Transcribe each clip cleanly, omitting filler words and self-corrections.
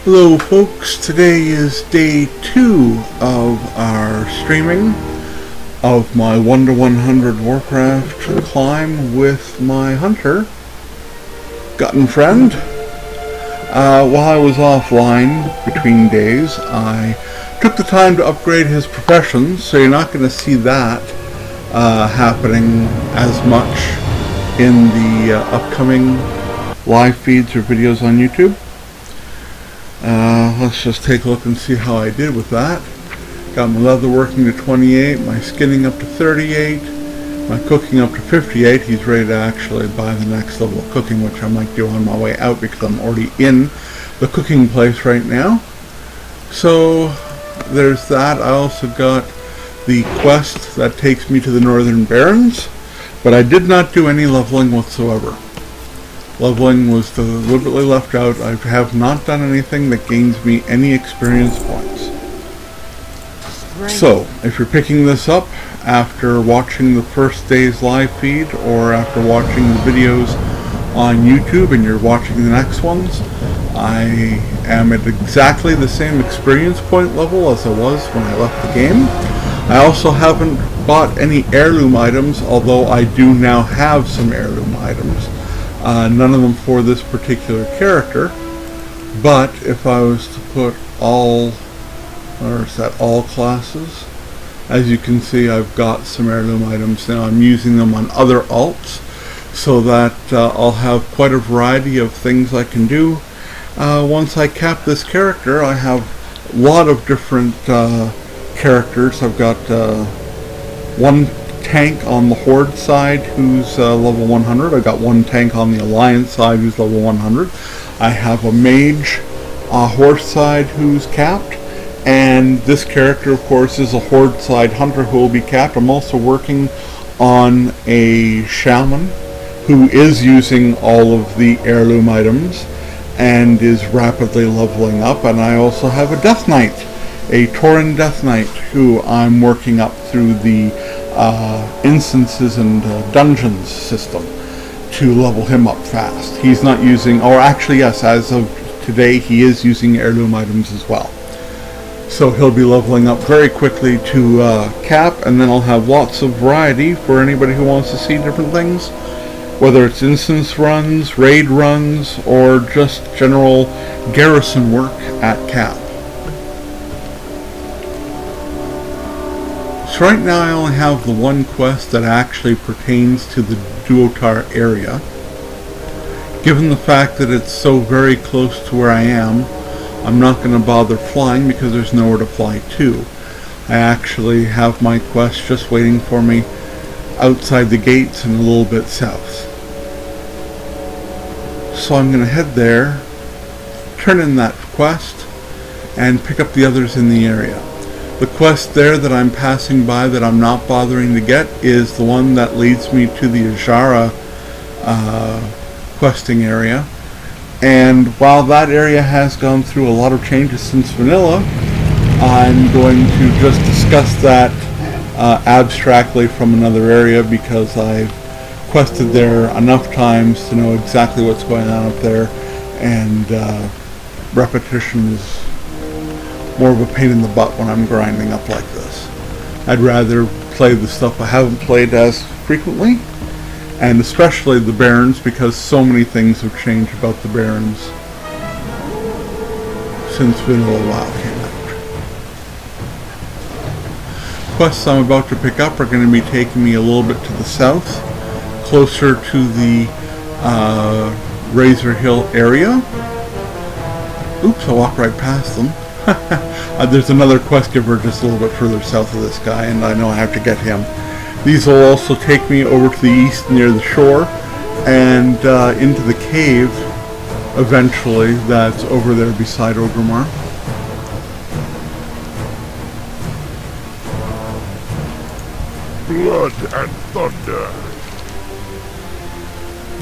Hello folks, today is day 2 of our streaming of my 1 to 100 Warcraft climb with my hunter, Gotten Friend. While I was offline between days, I took the time to upgrade his professions, so you're not going to see that happening as much in the upcoming live feeds or videos on YouTube. Let's just take a look and see how I did with that. Got my leather working to 28, my skinning up to 38, my cooking up to 58. He's ready to actually buy the next level of cooking, which I might do on my way out because I'm already in the cooking place right now. So there's that. I also got the quest that takes me to the Northern Barrens, but I did not do any leveling whatsoever. Leveling was deliberately left out. I have not done anything that gains me any experience points. Right. So, if you're picking this up after watching the first day's live feed or after watching the videos on YouTube and you're watching the next ones, I am at exactly the same experience point level as I was when I left the game. I also haven't bought any heirloom items, although I do now have some heirloom items. None of them for this particular character, but if I was to put all, or is that all classes? As you can see, I've got some heirloom items now. I'm using them on other alts so that I'll have quite a variety of things I can do. Once I cap this character, I have a lot of different characters. I've got one tank on the Horde side who's level 100. I've got one tank on the Alliance side who's level 100. I have a mage horse side who's capped, and this character of course is a Horde side hunter who will be capped. I'm also working on a shaman who is using all of the heirloom items and is rapidly leveling up, and I also have a Death Knight, a Tauren Death Knight, who I'm working up through the instances and dungeons system to level him up fast. He's not using, or actually yes, as of today he is using heirloom items as well. So he'll be leveling up very quickly to cap, and then I'll have lots of variety for anybody who wants to see different things, whether it's instance runs, raid runs, or just general garrison work at cap. So right now I only have the one quest that actually pertains to the Duotar area. Given the fact that it's so very close to where I am, I'm not going to bother flying because there's nowhere to fly to. I actually have my quest just waiting for me outside the gates and a little bit south. So I'm going to head there, turn in that quest, and pick up the others in the area. The quest there that I'm passing by that I'm not bothering to get is the one that leads me to the Ajara questing area. And while that area has gone through a lot of changes since vanilla, I'm going to just discuss that abstractly from another area because I've quested there enough times to know exactly what's going on up there, and repetition is more of a pain in the butt when I'm grinding up like this. I'd rather play the stuff I haven't played as frequently, and especially the Barrens, because so many things have changed about the Barrens since vanilla WoW came out. Quests I'm about to pick up are going to be taking me a little bit to the south, closer to the Razor Hill area. Oops, I walked right past them. There's another quest giver just a little bit further south of this guy, and I know I have to get him. These will also take me over to the east near the shore and into the cave eventually that's over there beside Orgrimmar. Blood and thunder.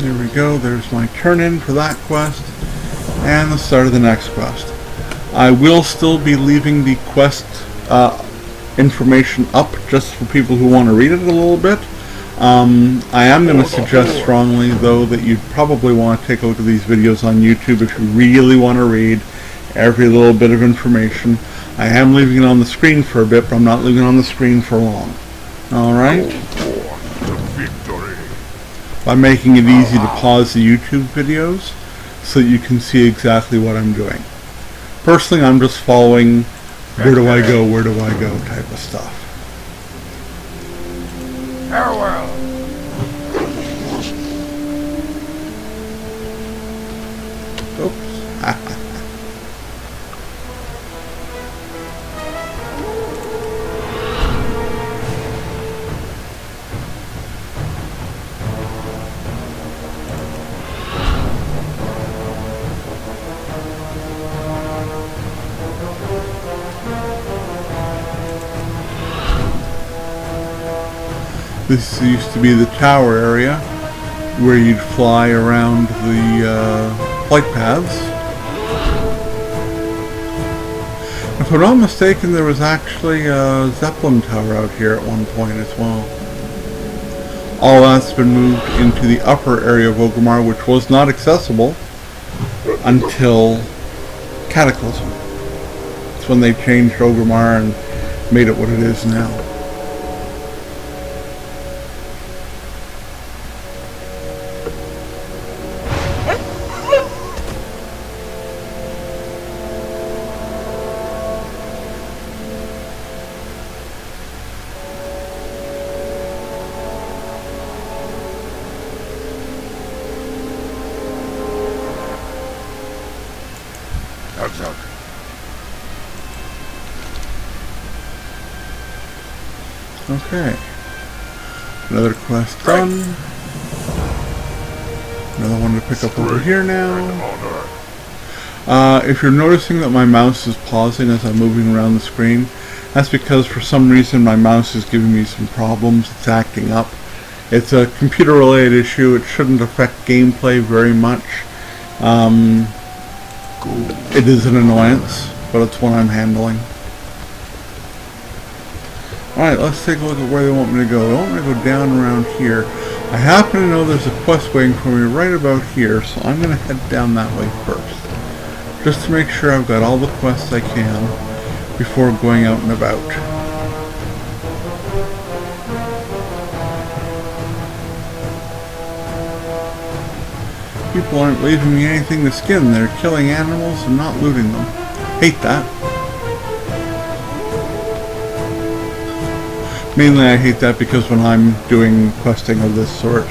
There we go, there's my turn-in for that quest, and the start of the next quest. I will still be leaving the quest information up just for people who want to read it a little bit. I am going to suggest strongly, though, that you'd probably want to take a look at these videos on YouTube if you really want to read every little bit of information. I am leaving it on the screen for a bit, but I'm not leaving it on the screen for long. Alright? By making it easy to pause the YouTube videos so that you can see exactly what I'm doing. Personally, I'm just following where do I go type of stuff. Farewell. Oops. This used to be the tower area where you'd fly around the flight paths. If I'm not mistaken, there was actually a Zeppelin tower out here at one point as well. All that's been moved into the upper area of Orgrimmar, which was not accessible until Cataclysm. It's when they changed Orgrimmar and made it what it is now. Okay. Another quest done. Another one to pick up over here now. If you're noticing that my mouse is pausing as I'm moving around the screen, that's because for some reason my mouse is giving me some problems. It's acting up. It's a computer related issue. It shouldn't affect gameplay very much. It is an annoyance, but it's one I'm handling. Alright, let's take a look at where they want me to go. They want me to go down around here. I happen to know there's a quest waiting for me right about here, so I'm going to head down that way first. Just to make sure I've got all the quests I can before going out and about. People aren't leaving me anything to skin. They're killing animals and not looting them. Hate that. Mainly I hate that because when I'm doing questing of this sort,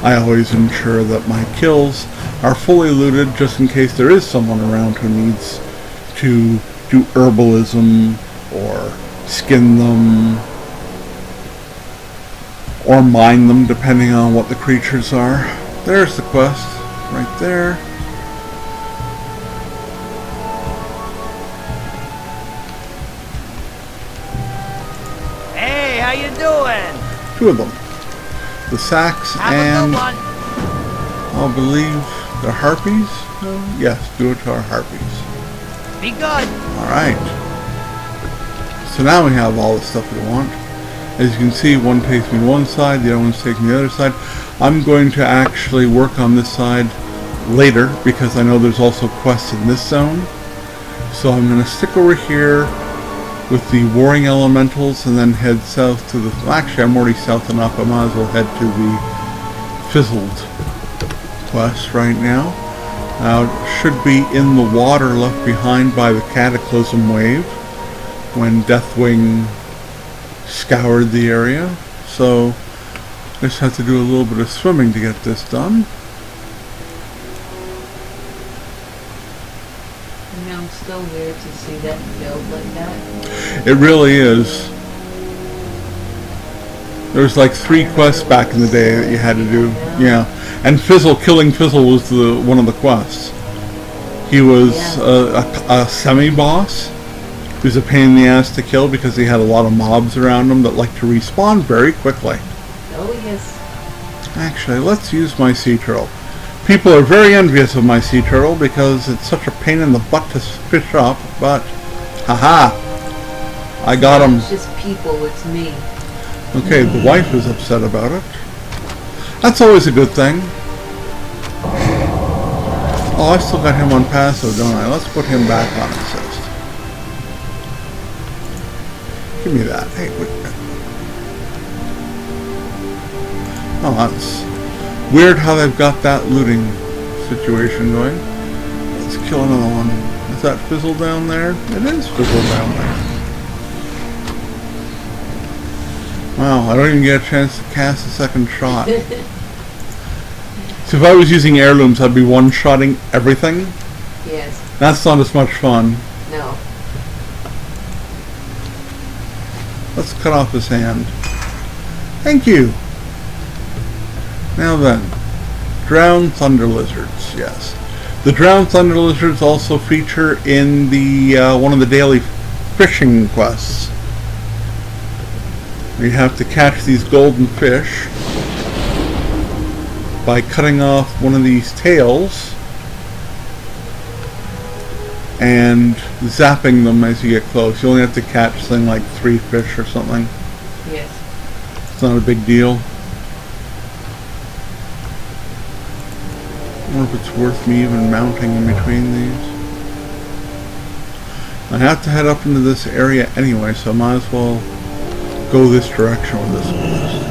I always ensure that my kills are fully looted just in case there is someone around who needs to do herbalism or skin them or mine them depending on what the creatures are. There's the quest right there. How you doing? Two of them. The sacks and I believe the harpies? Yes, do it to our harpies. Be good. Alright. So now we have all the stuff we want. As you can see, one takes me to one side, the other one's taking the other side. I'm going to actually work on this side later because I know there's also quests in this zone. So I'm going to stick over here with the Warring Elementals and then head south to the... Actually, I'm already south enough. I might as well head to the Fizzled quest right now. It should be in the water left behind by the Cataclysm wave when Deathwing scoured the area. So I just have to do a little bit of swimming to get this done. So weird to see that build like that. It really is. There was like 3 quests back in the day that you had to do. Yeah. And killing Fizzle was one of the quests. He was a semi-boss. He was a pain in the ass to kill because he had a lot of mobs around him that like to respawn very quickly. Oh yes. Actually, let's use my sea turtle. People are very envious of my sea turtle because it's such a pain in the butt to fish up, but haha, I got him. It's just people, it's me. Okay, the wife is upset about it. That's always a good thing. Oh, I still got him on passive, don't I? Let's put him back on assist. Give me that. Hey, wait. Oh, that's weird how they've got that looting situation going. Let's kill another one. Is that Fizzle down there? It is Fizzle down there. Wow, I don't even get a chance to cast a second shot. So if I was using heirlooms, I'd be one-shotting everything. Yes. That's not as much fun. No. Let's cut off his hand. Thank you. Now then, drowned thunder lizards. Yes, the drowned thunder lizards also feature in the one of the daily fishing quests. You have to catch these golden fish by cutting off one of these tails and zapping them as you get close. You only have to catch something like 3 fish or something. Yes. It's not a big deal. I wonder if it's worth me even mounting in between these. I have to head up into this area anyway, so I might as well go this direction with this quest.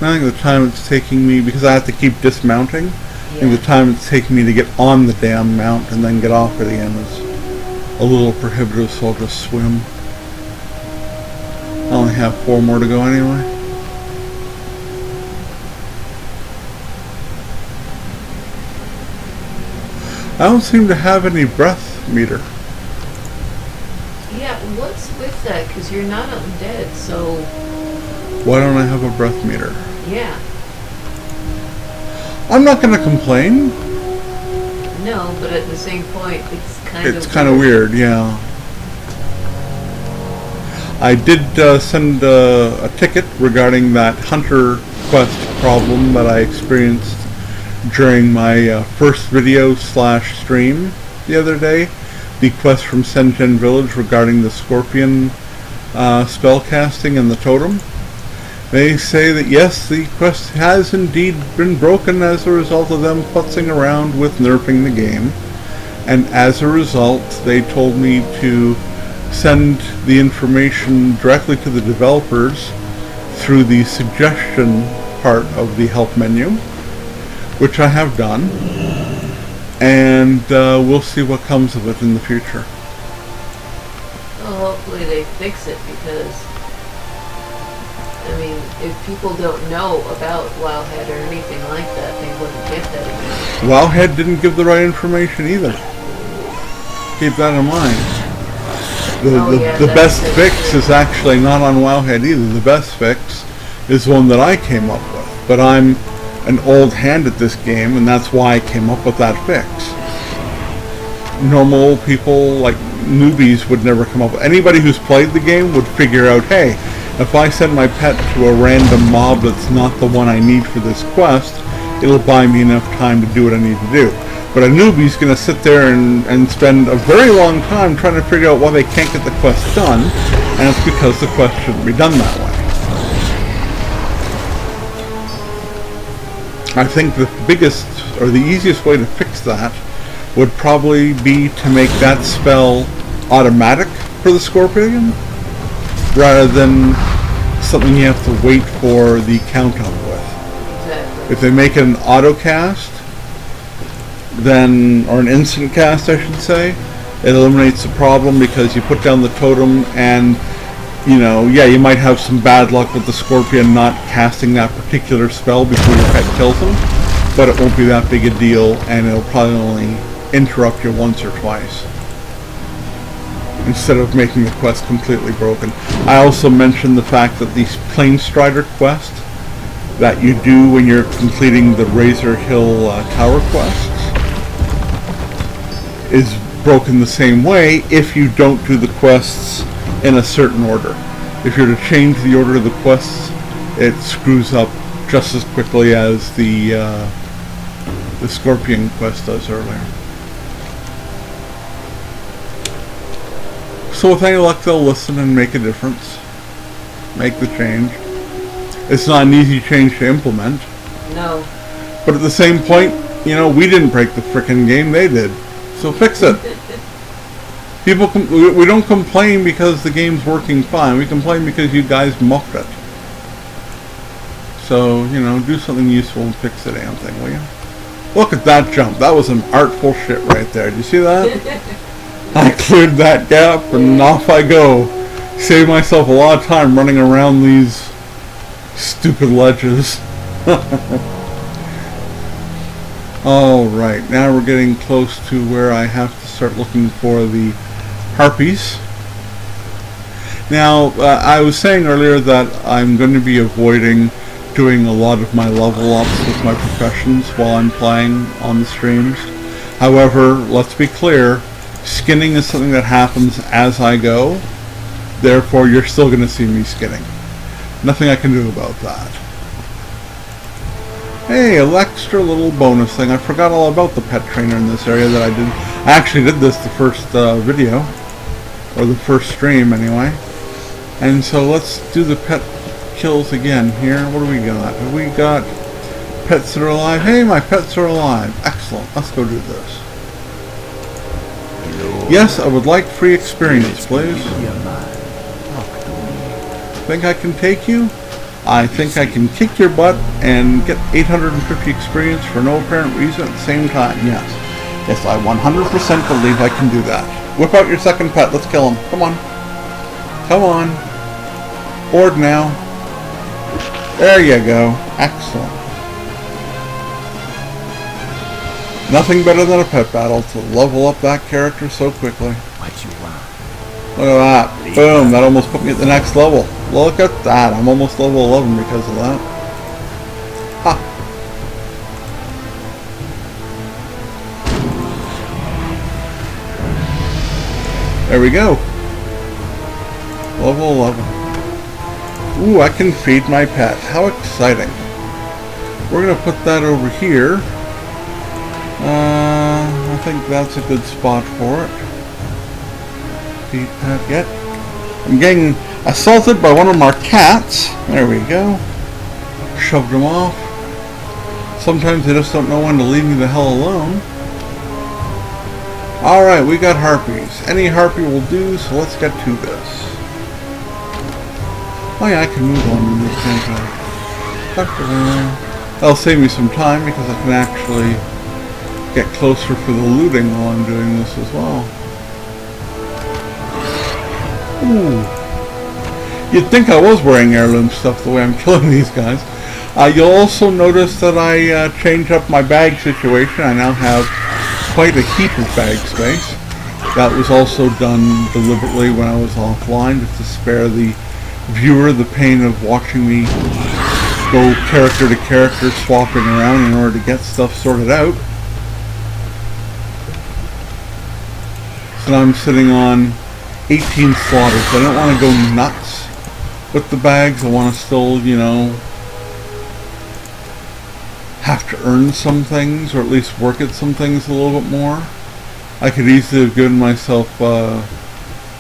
I think the time it's taking me, because I have to keep dismounting, I think the time it's taking me to get on the damn mount and then get off at the end is a little prohibitive, so I'll just swim. I only have 4 more to go anyway. I don't seem to have any breath meter. Yeah, what's with that? Because you're not undead, so... Why don't I have a breath meter? Yeah. I'm not going to complain. No, but at the same point, it's kind of weird, yeah. I did send a ticket regarding that hunter quest problem that I experienced during my first video / stream the other day. The quest from Senjen Village regarding the scorpion spell casting and the totem. They say that yes, the quest has indeed been broken as a result of them putzing around with nerfing the game, and as a result they told me to send the information directly to the developers through the suggestion part of the help menu, which I have done, and we'll see what comes of it in the future. Well, hopefully they fix it, because I mean, if people don't know about Wowhead or anything like that, they wouldn't get that again. Wowhead didn't give the right information either. Keep that in mind. The best fix is actually not on Wowhead either. The best fix is one that I came up with. But I'm an old hand at this game, and that's why I came up with that fix. Normal people, like newbies, would never come up with. Anybody who's played the game would figure out, hey, if I send my pet to a random mob that's not the one I need for this quest, it'll buy me enough time to do what I need to do. But a newbie's going to sit there and spend a very long time trying to figure out why they can't get the quest done, and it's because the quest shouldn't be done that way. I think the biggest, or the easiest way to fix that would probably be to make that spell automatic for the Scorpion, rather than something you have to wait for the count-up with. Exactly. If they make it an auto-cast, then, or an instant cast I should say, it eliminates the problem, because you put down the totem and, you know, yeah, you might have some bad luck with the Scorpion not casting that particular spell before your pet kills him, but it won't be that big a deal, and it'll probably only interrupt you once or twice, instead of making the quest completely broken. I also mentioned the fact that the Plane Strider quest that you do when you're completing the Razor Hill Tower quests is broken the same way if you don't do the quests in a certain order. If you're to change the order of the quests, it screws up just as quickly as the Scorpion quest does earlier. So with any luck, they'll listen and make a difference. Make the change. It's not an easy change to implement. No. But at the same point, you know, we didn't break the frickin' game, they did. So fix it. People, we don't complain because the game's working fine. We complain because you guys mucked it. So, you know, do something useful and fix the damn thing, will you? Look at that jump. That was some artful shit right there. Did you see that? I cleared that gap and off I go. Save myself a lot of time running around these stupid ledges. Alright, now we're getting close to where I have to start looking for the harpies. Now, I was saying earlier that I'm going to be avoiding doing a lot of my level ups with my professions while I'm playing on the streams. However, let's be clear, skinning is something that happens as I go. Therefore, you're still going to see me skinning. Nothing I can do about that. Hey, an extra little bonus thing. I forgot all about the pet trainer in this area that I did. I actually did this the first video, or the first stream anyway. And so let's do the pet kills again here. What do we got? Have we got pets that are alive? Hey, my pets are alive. Excellent. Let's go do this. Yes, I would like free experience, please. Think I can take you? I think I can kick your butt and get 850 experience for no apparent reason at the same time. Yes. Yes, I 100% believe I can do that. Whip out your second pet. Let's kill him. Come on. Come on. Board now. There you go. Excellent. Nothing better than a pet battle to level up that character so quickly. What you want? Look at that. Boom. That almost put me at the next level. Look at that. I'm almost level 11 because of that. Ha. There we go. Level 11. Ooh, I can feed my pet. How exciting. We're going to put that over here. I think that's a good spot for it. Feed pet yet. I'm getting assaulted by one of our cats. There we go. Shoved him off. Sometimes they just don't know when to leave me the hell alone. Alright, we got harpies. Any harpy will do, so let's get to this. Oh yeah, I can move on in this, can't I? That'll save me some time because I can actually get closer for the looting while I'm doing this as well. Ooh. You'd think I was wearing heirloom stuff the way I'm killing these guys. You'll also notice that I changed up my bag situation. I now have quite a heap of bag space. That was also done deliberately when I was offline, just to spare the viewer the pain of watching me go character to character swapping around in order to get stuff sorted out. So now I'm sitting on 18 slaughters. I don't want to go nuts with the bags. I want to still, you know, have to earn some things, or at least work at some things a little bit more. I could easily have given myself the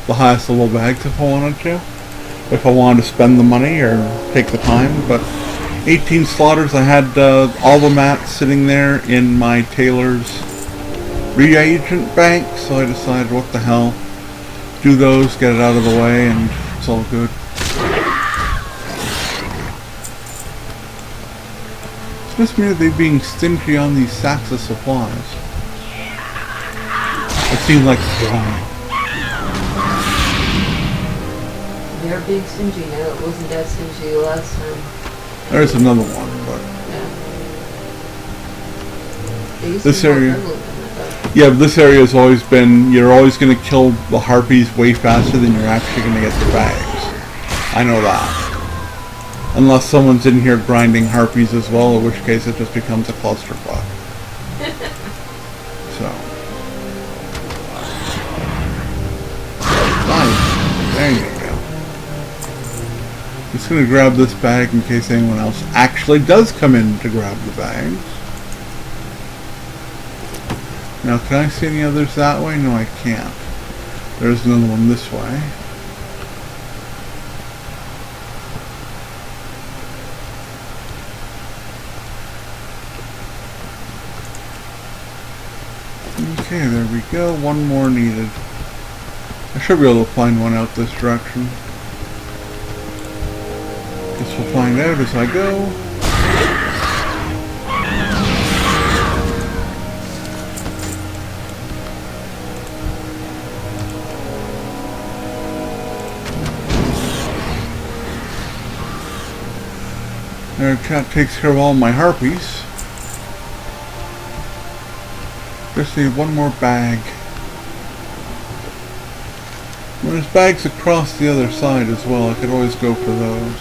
highest level bags if I wanted to, if I wanted to spend the money or take the time. But 18 slaughters, I had all the mats sitting there in my tailor's reagent bank, so I decided, what the hell, do those, get it out of the way, and it's all good. It's just me, they being stingy on these sacks of supplies. It seems like it's wrong. They're being stingy now. It wasn't that stingy last time. There's another one, but yeah. This area, yeah, this area has always been, you're always going to kill the harpies way faster than you're actually going to get the bags. I know that. Unless someone's in here grinding harpies as well, in which case it just becomes a clusterfuck. So. Nice. There you go. Just going to grab this bag in case anyone else actually does come in to grab the bags. Now, can I see any others that way? No, I can't. There's another one this way. Okay, there we go. One more needed. I should be able to find one out this direction. Guess we'll find out as I go. There, cat takes care of all my harpies. Just need one more bag. Well, there's bags across the other side as well. I could always go for those.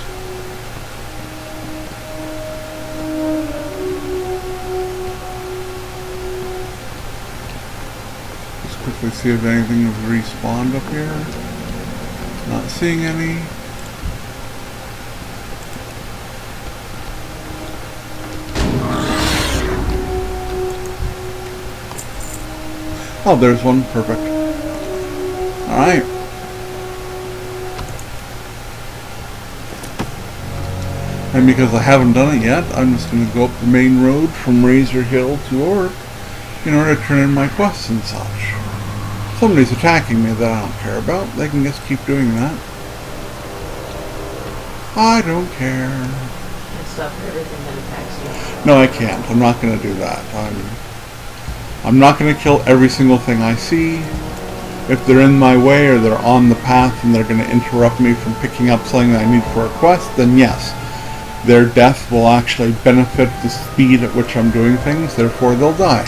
Just quickly see if anything has respawned up here. Not seeing any. Oh, there's one. Perfect. Alright. And because I haven't done it yet, I'm just going to go up the main road from Razor Hill to Orc in order to turn in my quests and such. Somebody's attacking me that I don't care about. They can just keep doing that. I don't care. And stop everything that attacks you. No, I can't. I'm not going to do that. I'm not going to kill every single thing I see. If they're in my way or they're on the path and they're going to interrupt me from picking up something that I need for a quest, then yes, their death will actually benefit the speed at which I'm doing things, therefore they'll die.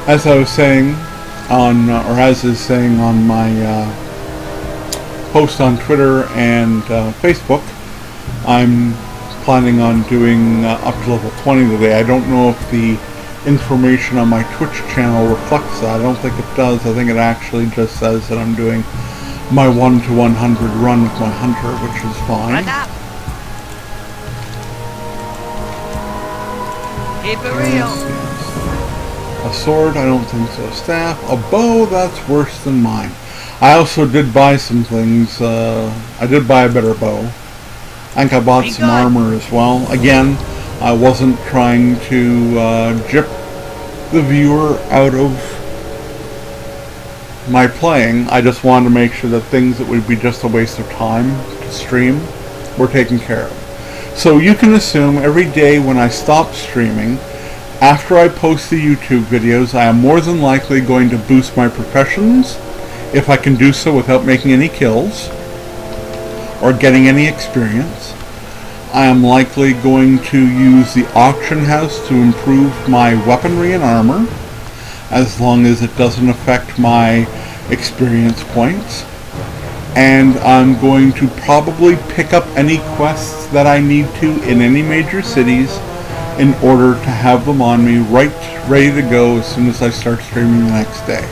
As I was saying on, or as is saying on my post on Twitter and Facebook, I'm planning on doing up to level 20 today. I don't know if the information on my Twitch channel reflects that. I don't think it does. I think it actually just says that I'm doing my 1 to 100 run with my hunter, which is fine. Keep it real. Yes. A sword, I don't think so. Staff, a bow, that's worse than mine. I also did buy some things. I did buy a better bow. I think I bought some armor as well. Again, I wasn't trying to gyp the viewer out of my playing. I just wanted to make sure that things that would be just a waste of time to stream were taken care of. So you can assume every day when I stop streaming, after I post the YouTube videos, I am more than likely going to boost my professions, if I can do so without making any kills or getting any experience. I am likely going to use the auction house to improve my weaponry and armor, as long as it doesn't affect my experience points. And I'm going to probably pick up any quests that I need to in any major cities in order to have them on me ready to go as soon as I start streaming the next day.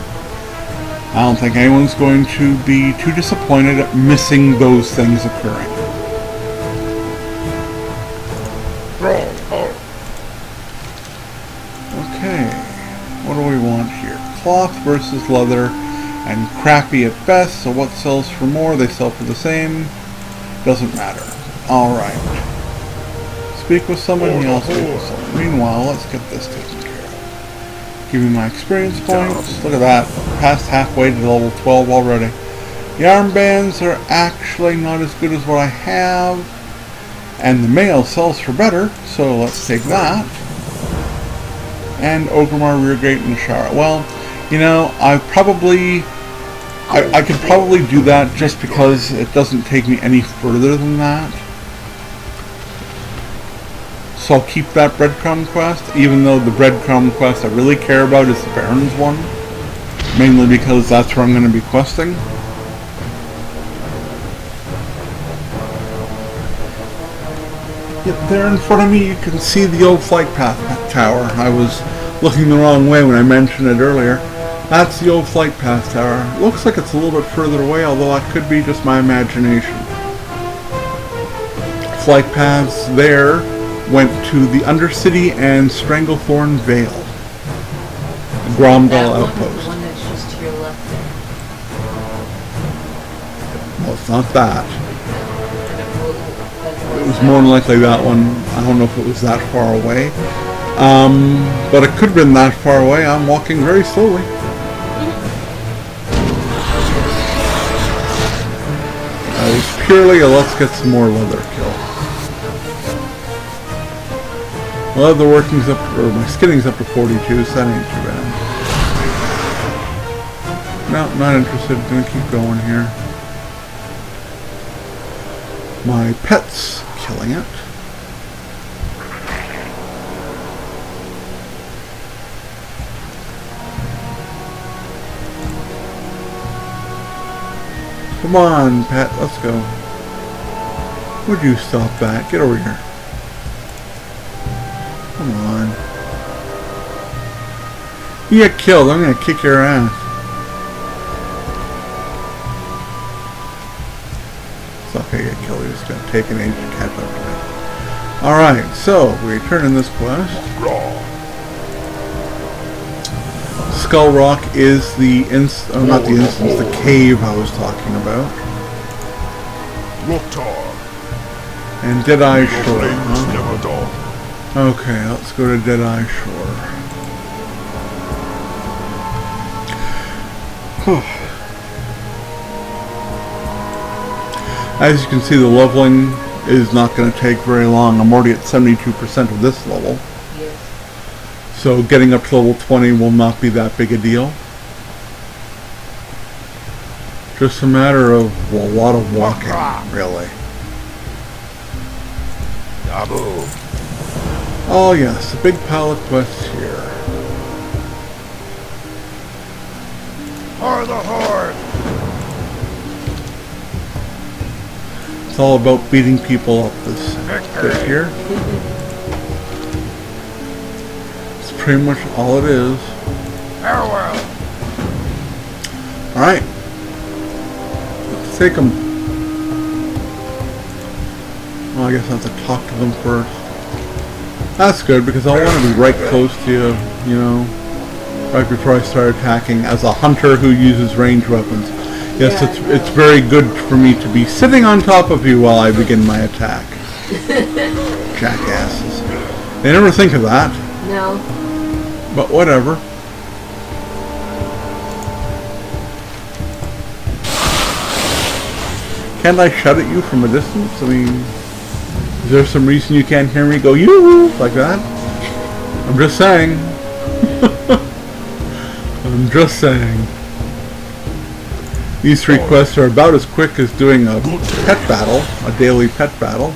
I don't think anyone's going to be too disappointed at missing those things occurring. Okay, what do we want here? Cloth versus leather, and crappy at best, so what sells for more? They sell for the same. Doesn't matter. Alright. Speak with someone, I'll speak with someone. Meanwhile, let's get this taken care of. Give me my experience points. Look at that. Past halfway to level 12 already. The armbands are actually not as good as what I have. And the mail sells for better, so let's take that. And Ogrimmar Reargate in the shower. Well, you know, I could probably do that just because it doesn't take me any further than that. So I'll keep that breadcrumb quest, even though the breadcrumb quest I really care about is the Baron's one. Mainly because that's where I'm going to be questing. Yep, there in front of me you can see the old flight path tower. I was looking the wrong way when I mentioned it earlier. That's the old flight path tower. Looks like it's a little bit further away, although that could be just my imagination. Flight paths there went to the Undercity and Stranglethorn Vale. Gromdal Outpost. The one that's just to your left there. Well, it's not that. it was more than likely that one. I don't know if it was that far away. But it could have been that far away. I'm walking very slowly. It was purely a let's get some more leather kill. Leather working's up, or my skinning's up to 42, so that ain't too bad. No, not interested. Gonna keep going here. My pet's killing it. Come on, pet, let's go. Would you stop that? Get over here. Come on. You get killed, I'm gonna kick your ass. It's not gonna get killed, you're just gonna take an age to catch up to me. Alright, so we turn in this quest. Skull Rock is the not the instance, the cave I was talking about. And Deadeye Shore. Huh? Okay, let's go to Deadeye Shore. As you can see, the leveling is not going to take very long. I'm already at 72% of this level. Yes. So getting up to level 20 will not be that big a deal. Just a matter of a lot of walking, really. Oh yes, the big pile of quests here. For the horde! It's all about beating people up this here. It's pretty much all it is. Farewell! Alright. Let's take them. Well, I guess I have to talk to them first. That's good, because I want to be right close to you, you know, right before I start attacking as a hunter who uses ranged weapons. Yes, Yeah, it's very good for me to be sitting on top of you while I begin my attack. Jackasses. They never think of that. No. But whatever. Can't I shout at you from a distance? I mean, is there some reason you can't hear me go yoo like that? I'm just saying. I'm just saying. These three quests are about as quick as doing a pet battle, a daily pet battle.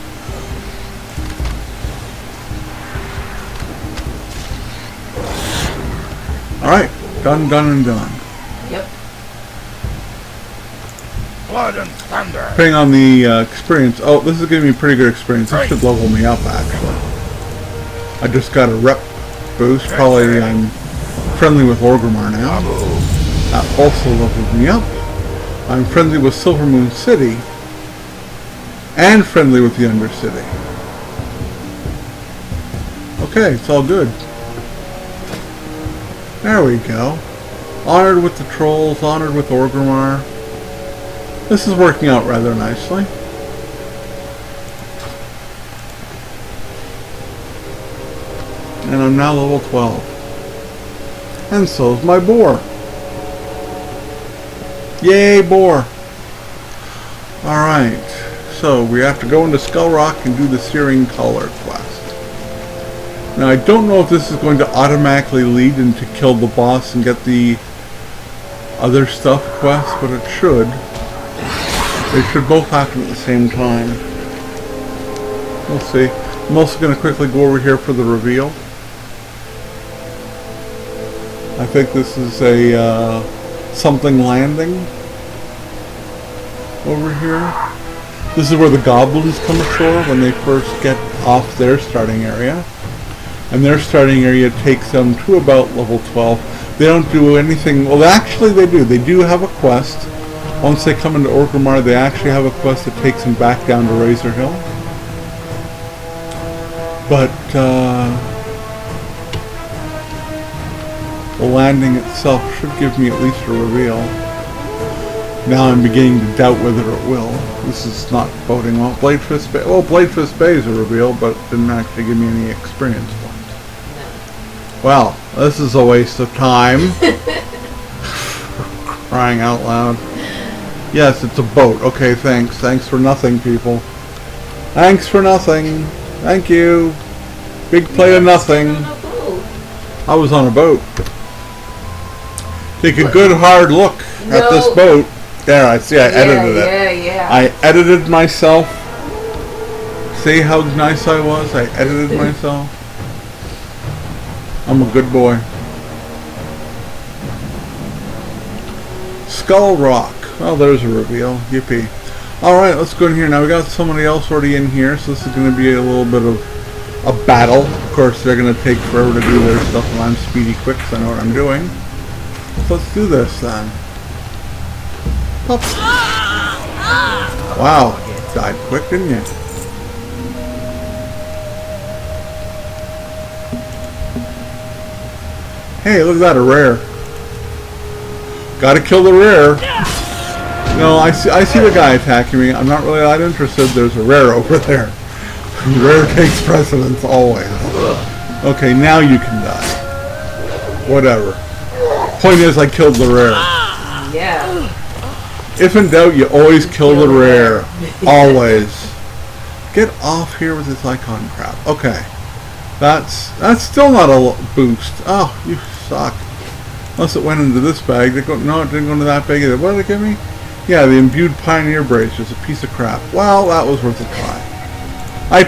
Alright, done, and done. Yep. Blood and thunder! Depending on the experience. Oh, this is giving me pretty good experience. This should level me up, actually. I just got a rep boost. Probably I'm friendly with Orgrimmar now. That also leveled me up. I'm friendly with Silver Moon City. And friendly with the Undercity. Okay, it's all good. There we go. Honored with the trolls, honored with Orgrimmar. This is working out rather nicely. And I'm now level 12. And so is my boar. Yay, boar! Alright, so we have to go into Skull Rock and do the Searing Collar quest. Now I don't know if this is going to automatically lead into kill the boss and get the other stuff quest, but it should. They should both happen at the same time. We'll see. I'm also going to quickly go over here for the reveal. I think this is a something landing over here. This is where the goblins come ashore when they first get off their starting area. And their starting area takes them to about level 12. They don't do anything. Well, actually they do. They do have a quest. Once they come into Orgrimmar, they actually have a quest that takes them back down to Razor Hill. But the landing itself should give me at least a reveal. Now I'm beginning to doubt whether it will. This is not boding well. Bladefist Bay. Well, Bladefist Bay is a reveal, but it didn't actually give me any experience points. No. Well, this is a waste of time. Crying out loud. Yes, it's a boat. Okay, thanks. Thanks for nothing, people. Thanks for nothing. Thank you. Big plate of nothing. I was on a boat. Take a good hard look at this boat. There, I see. I edited it. Yeah. I edited myself. See how nice I was? I edited myself. I'm a good boy. Skull Rock. Well, there's a reveal. Yippee. Alright, let's go in here. Now we got somebody else already in here, so this is going to be a little bit of a battle. Of course, they're going to take forever to do their stuff, and I'm speedy quick, so I know what I'm doing. So let's do this then. Pop. Wow, died quick, didn't you? Hey, look at that, a rare. Gotta kill the rare. No, I see the guy attacking me. I'm not really that interested. There's a rare over there. Rare takes precedence always. Okay, now you can die. Whatever. Point is, I killed the rare. Yeah. If in doubt, you always kill the rare. Always. Get off here with this icon crap. Okay. That's still not a boost. Oh, you suck. Unless it went into this bag. No, it didn't go into that bag either. What did it give me? Yeah, the imbued pioneer brace is a piece of crap. Well, that was worth a try. I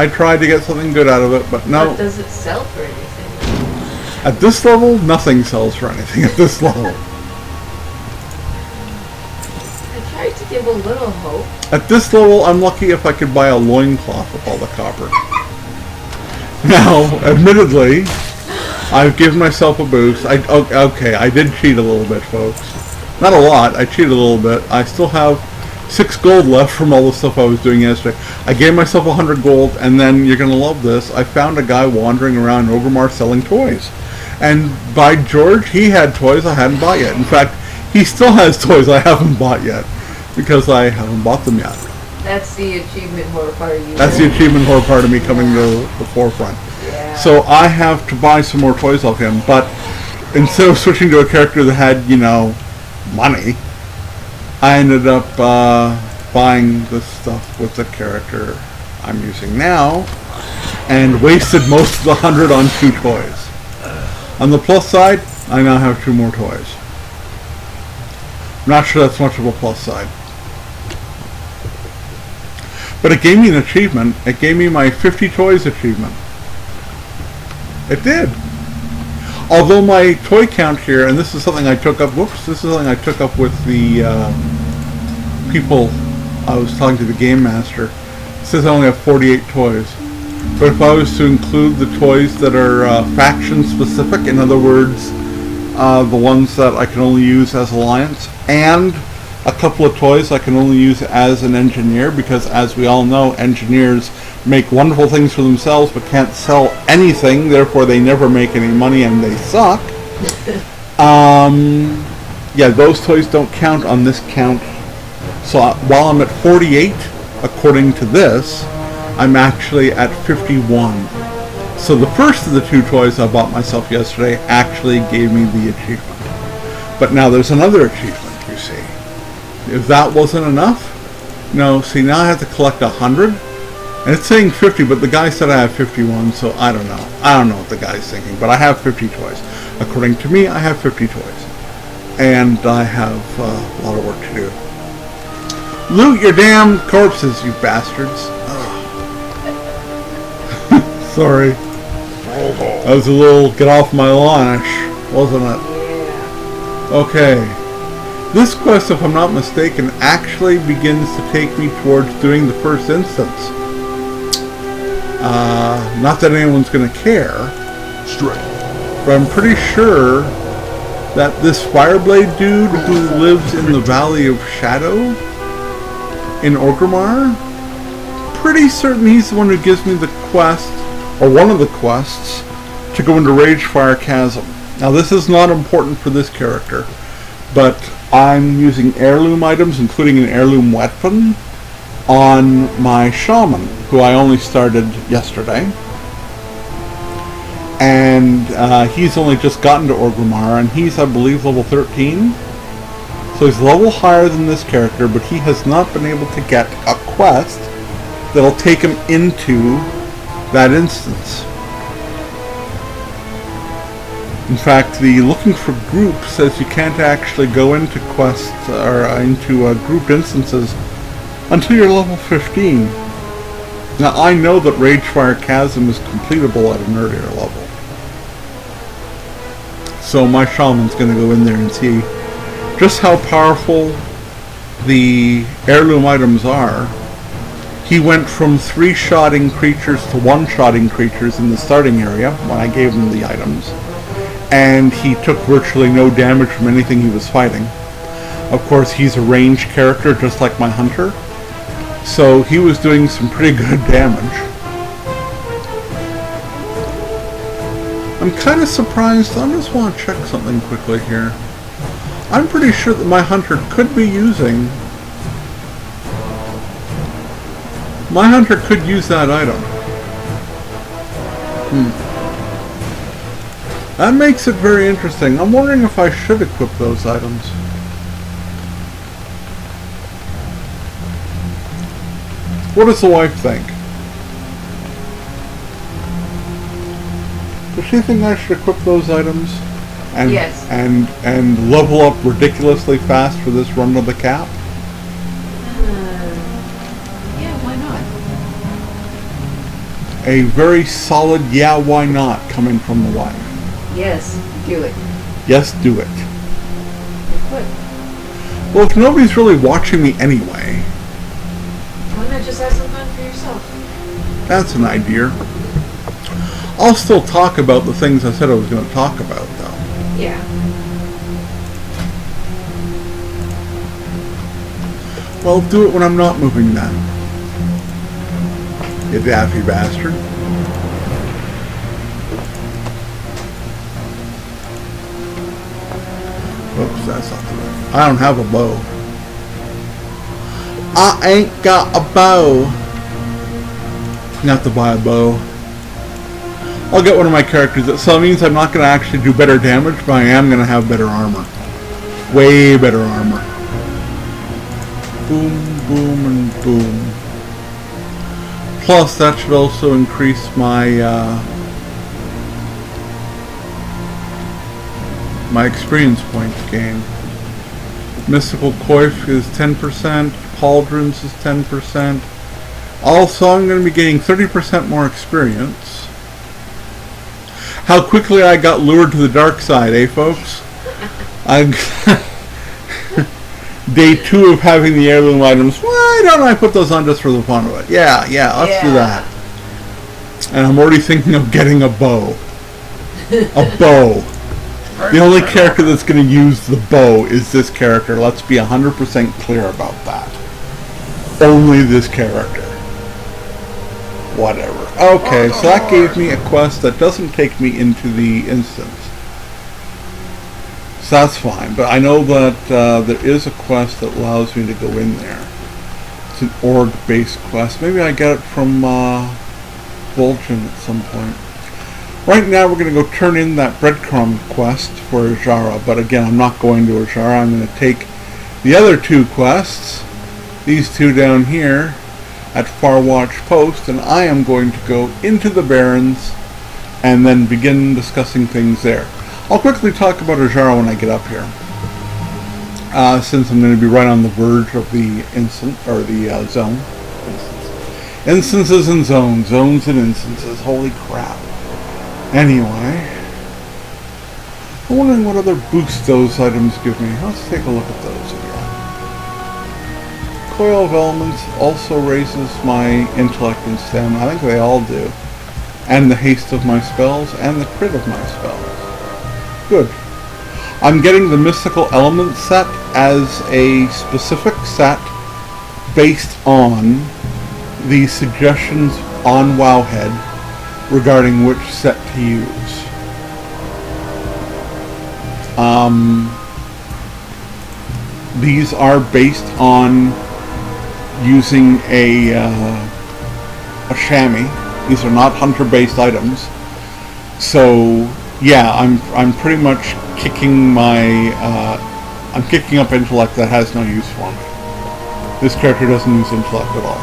tried to get something good out of it, but no. But does it sell for anything? At this level, nothing sells for anything at this level. I tried to give a little hope. At this level, I'm lucky if I could buy a loincloth with all the copper. Now, admittedly, I've given myself a boost. Okay, I did cheat a little bit, folks. Not a lot, I cheated a little bit. I still have 6 gold left from all the stuff I was doing yesterday. I gave myself 100 gold, and then, you're gonna love this, I found a guy wandering around Orgrimmar selling toys. And by George, he had toys I hadn't bought yet. In fact, he still has toys I haven't bought yet, because I haven't bought them yet. That's the achievement horror part of you. That's the achievement horror part of me coming to the forefront. Yeah. So I have to buy some more toys off him, but instead of switching to a character that had, you know, money, I ended up buying the stuff with the character I'm using now, and wasted most of the 100 on 2 toys. On the plus side, I now have 2 more toys. I'm not sure that's much of a plus side. But it gave me an achievement. It gave me my 50 toys achievement. It did. Although my toy count here, and this is something I took up, this is something I took up with the people I was talking to, the game master. It says I only have 48 toys. But if I was to include the toys that are faction specific, in other words, the ones that I can only use as Alliance, and a couple of toys I can only use as an engineer, because as we all know, engineers make wonderful things for themselves but can't sell anything, therefore they never make any money and they suck. Yeah, those toys don't count on this count. So while I'm at 48, according to this, I'm actually at 51. So the first of the 2 toys I bought myself yesterday actually gave me the achievement. But now there's another achievement, you see. If that wasn't enough, no, see, now I have to collect 100. And it's saying 50, but the guy said I have 51, so I don't know. I don't know what the guy's thinking, but I have 50 toys. According to me, I have 50 toys. And I have a lot of work to do. Loot your damn corpses, you bastards. Sorry. That was a little get off my lawn-ish, wasn't it? Yeah. Okay. This quest, if I'm not mistaken, actually begins to take me towards doing the first instance. Not that anyone's going to care. Straight. But I'm pretty sure that this Fireblade dude who lives in the Valley of Shadow in Orgrimmar, pretty certain he's the one who gives me the quest, or one of the quests, to go into Ragefire Chasm. Now this is not important for this character, but I'm using heirloom items, including an heirloom weapon, on my shaman, who I only started yesterday. And he's only just gotten to Orgrimmar, and he's, I believe, level 13. So he's a level higher than this character, but he has not been able to get a quest that'll take him into that instance. In fact, the looking for group says you can't actually go into quests or into group instances until you're level 15. Now, I know that Ragefire Chasm is completable at an earlier level. So my shaman's going to go in there and see just how powerful the heirloom items are. He went from 3-shotting creatures to 1-shotting creatures in the starting area when I gave him the items. And he took virtually no damage from anything he was fighting. Of course, he's a ranged character just like my hunter. So he was doing some pretty good damage. I'm kind of surprised. I just want to check something quickly here. I'm pretty sure that my hunter could be using... My hunter could use that item. That makes it very interesting. I'm wondering if I should equip those items. What does the wife think? Does she think I should equip those items? And, yes. And level up ridiculously fast for this run of the cap? Yeah, why not? A very solid yeah, why not coming from the wife. Yes, do it. Yes, do it. What? Well, if nobody's really watching me anyway... Why not just have some fun for yourself? That's an idea. I'll still talk about the things I said I was going to talk about, though. Yeah. Well, do it when I'm not moving then. You daffy bastard. Oops, that's not the right. I don't have a bow. I ain't got a bow. I'm gonna have to buy a bow. I'll get one of my characters. So it means I'm not going to actually do better damage, but I am going to have better armor. Way better armor. Boom, boom, and boom. Plus, that should also increase my my experience points gain. Mystical Coif is 10%. Pauldrons is 10%. Also, I'm going to be getting 30% more experience. How quickly I got lured to the dark side, eh, folks? Day 2 of having the heirloom items. Why don't I put those on just for the fun of it? Yeah, let's do that. And I'm already thinking of getting a bow. A bow. The only character that's going to use the bow is this character. Let's be 100% clear about that. Only this character. Whatever. Okay, so that gave me a quest that doesn't take me into the instance. So that's fine, but I know that there is a quest that allows me to go in there. It's an org-based quest. Maybe I get it from Vol'jin at some point. Right now we're going to go turn in that breadcrumb quest for Azshara, but again, I'm not going to Azshara. I'm going to take the other 2 quests, these 2 down here, at Farwatch Post, and I am going to go into the Barrens and then begin discussing things there. I'll quickly talk about Azshara when I get up here, since I'm going to be right on the verge of the zone. Instances and zones and instances. Holy crap. Anyway, I'm wondering what other boosts those items give me. Let's take a look at those again. Coil of Elements also raises my intellect and stamina. I think they all do. And the haste of my spells and the crit of my spells. Good. I'm getting the Mystical Element set as a specific set based on the suggestions on Wowhead regarding which set to use. these are based on using a chamois. These are not hunter-based items. So yeah, I'm pretty much kicking my I'm kicking up intellect that has no use for me. This character doesn't use intellect at all.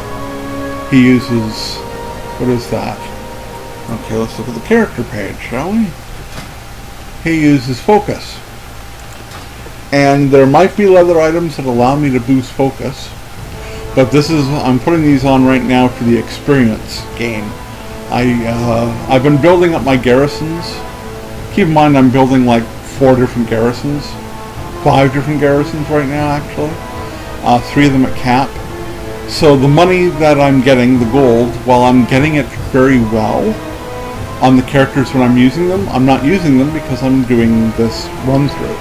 He uses, what is that? Okay, let's look at the character page, shall we? He uses focus. And there might be leather items that allow me to boost focus, but I'm putting these on right now for the experience gain. I've been building up my garrisons. Keep in mind I'm building like 4 different garrisons. 5 different garrisons right now, actually. 3 of them at cap. So the money that I'm getting, the gold, while I'm getting it very well on the characters when I'm using them, I'm not using them because I'm doing this run through.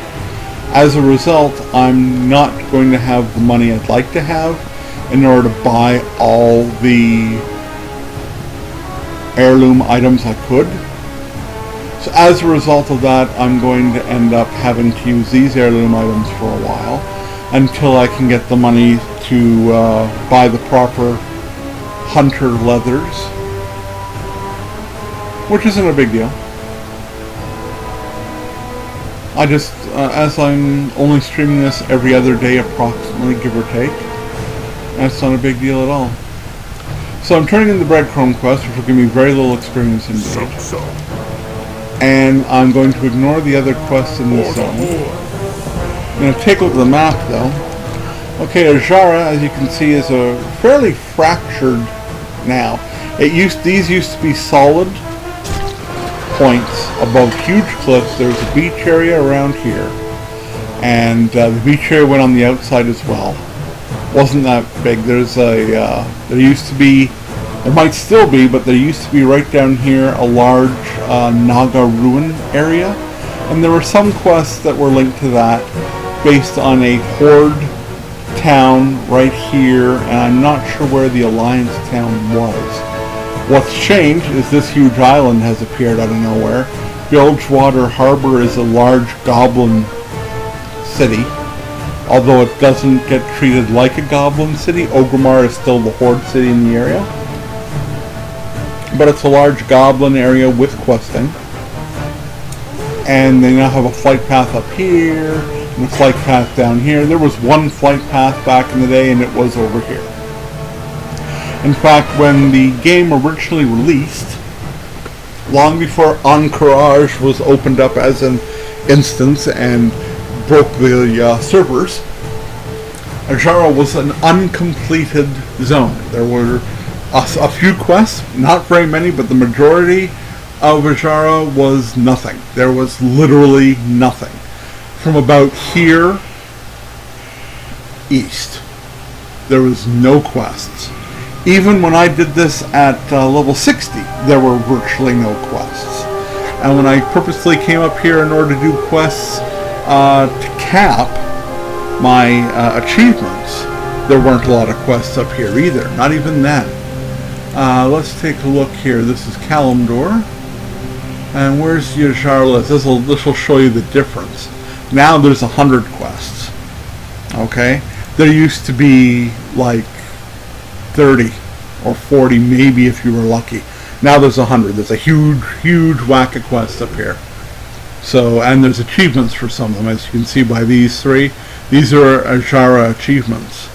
As a result, I'm not going to have the money I'd like to have in order to buy all the heirloom items I could. So as a result of that, I'm going to end up having to use these heirloom items for a while until I can get the money to buy the proper hunter leathers, which isn't a big deal. I just, as I'm only streaming this every other day approximately, give or take, that's not a big deal at all. So I'm turning in the breadcrumb quest, which will give me very little experience indeed. And I'm going to ignore the other quests in this zone. I'm going to take a look at the map though. Okay, Ajara, as you can see, is a fairly fractured now. These used to be solid points above huge cliffs. There's a beach area around here, and the beach area went on the outside as well. Wasn't that big. There's there used to be, there might still be, but there used to be right down here a large Naga ruin area, and there were some quests that were linked to that based on a horde town right here, and I'm not sure where the Alliance town was. What's changed is this huge island has appeared out of nowhere. Bilgewater Harbor is a large goblin city. Although it doesn't get treated like a goblin city, Orgrimmar is still the horde city in the area. But it's a large goblin area with questing. And they now have a flight path up here, and a flight path down here. There was one flight path back in the day, and it was over here. In fact, when the game originally released, long before Encourage was opened up as an instance and broke the servers, Ajara was an uncompleted zone. There were a few quests, not very many, but the majority of Ajara was nothing. There was literally nothing. From about here east, there was no quests. Even when I did this at level 60, there were virtually no quests. And when I purposely came up here in order to do quests to cap my achievements, there weren't a lot of quests up here either, not even then. Let's take a look here. This is Kalimdor, and where's the Ajara list? This will show you the difference. Now there's 100 quests. Okay, there used to be like 30 or 40 maybe if you were lucky. Now there's 100. There's a huge whack of quests up here. So, and there's achievements for some of them, as you can see by these 3. These are Ajara achievements,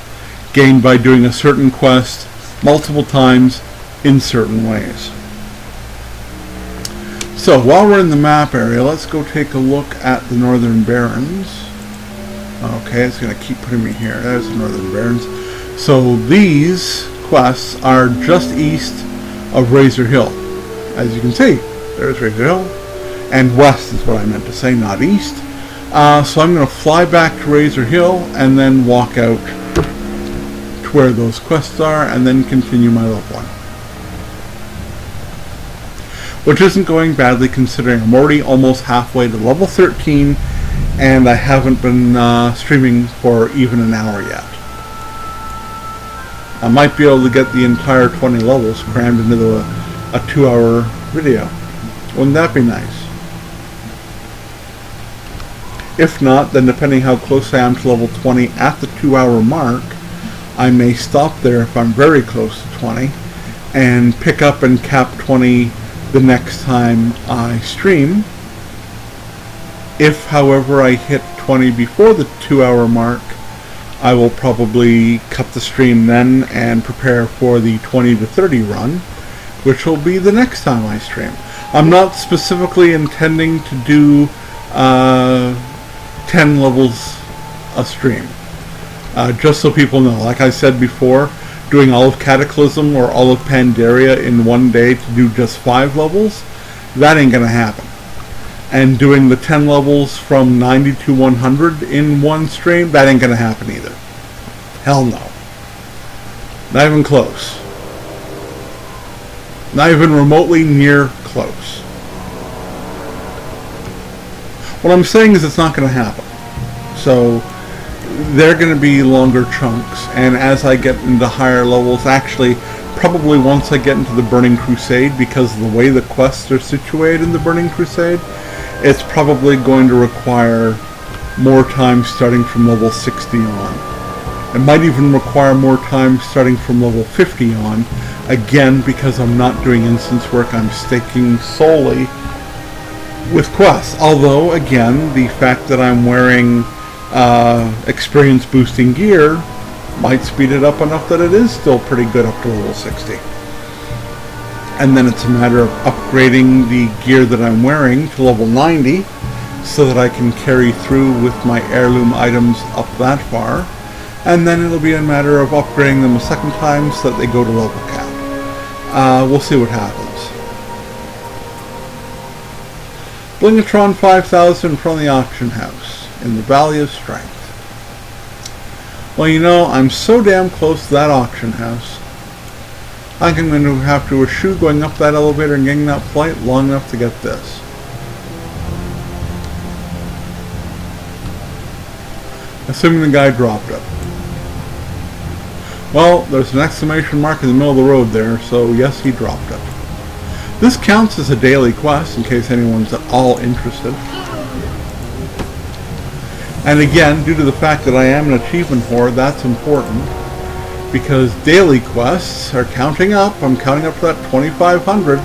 gained by doing a certain quest multiple times in certain ways. So, while we're in the map area, let's go take a look at the Northern Barrens. Okay, it's going to keep putting me here. There's the Northern Barrens. So, these quests are just east of Razor Hill. As you can see, there's Razor Hill. And west is what I meant to say, not east. So I'm going to fly back to Razor Hill and then walk out to where those quests are and then continue my level 1. Which isn't going badly considering I'm already almost halfway to level 13 and I haven't been streaming for even an hour yet. I might be able to get the entire 20 levels crammed into a 2-hour video. Wouldn't that be nice? If not, then depending how close I am to level 20 at the 2-hour mark, I may stop there if I'm very close to 20 and pick up and cap 20 the next time I stream. If, however, I hit 20 before the 2-hour mark, I will probably cut the stream then and prepare for the 20 to 30 run, which will be the next time I stream. I'm not specifically intending to do 10 levels a stream. Just so people know, like I said before, doing all of Cataclysm or all of Pandaria in one day to do just 5 levels, that ain't gonna happen. And doing the 10 levels from 90 to 100 in one stream, that ain't gonna happen either. Hell no. Not even close. Not even remotely near close. What I'm saying is it's not gonna happen. So they're going to be longer chunks, and as I get into higher levels, actually probably once I get into the Burning Crusade, because of the way the quests are situated in the Burning Crusade, it's probably going to require more time starting from level 60 on. It might even require more time starting from level 50 on, again because I'm not doing instance work, I'm sticking solely with quests. Although, again, the fact that I'm wearing experience boosting gear might speed it up enough that it is still pretty good up to level 60. And then it's a matter of upgrading the gear that I'm wearing to level 90 so that I can carry through with my heirloom items up that far. And then it'll be a matter of upgrading them a second time so that they go to level cap. We'll see what happens. Blingatron 5000 in front of the auction house in the Valley of Strength. Well, you know, I'm so damn close to that auction house. I think I'm going to have to eschew going up that elevator and getting that flight long enough to get this. Assuming the guy dropped it. Well, there's an exclamation mark in the middle of the road there, so yes, he dropped it. This counts as a daily quest in case anyone's at all interested. And again, due to the fact that I am an achievement whore, that's important. Because daily quests are counting up. I'm counting up to that 2,500.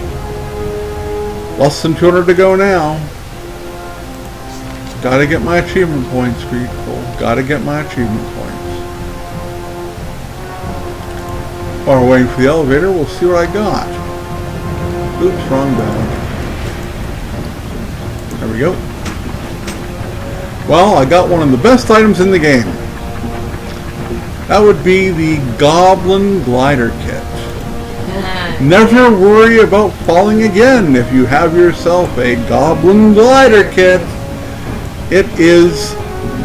Less than 200 to go now. Gotta get my achievement points, people. Gotta get my achievement points. While we're waiting for the elevator, we'll see what I got. Oops, wrong bell. There we go. Well, I got one of the best items in the game. That would be the Goblin Glider Kit. Never worry about falling again if you have yourself a Goblin Glider Kit. It is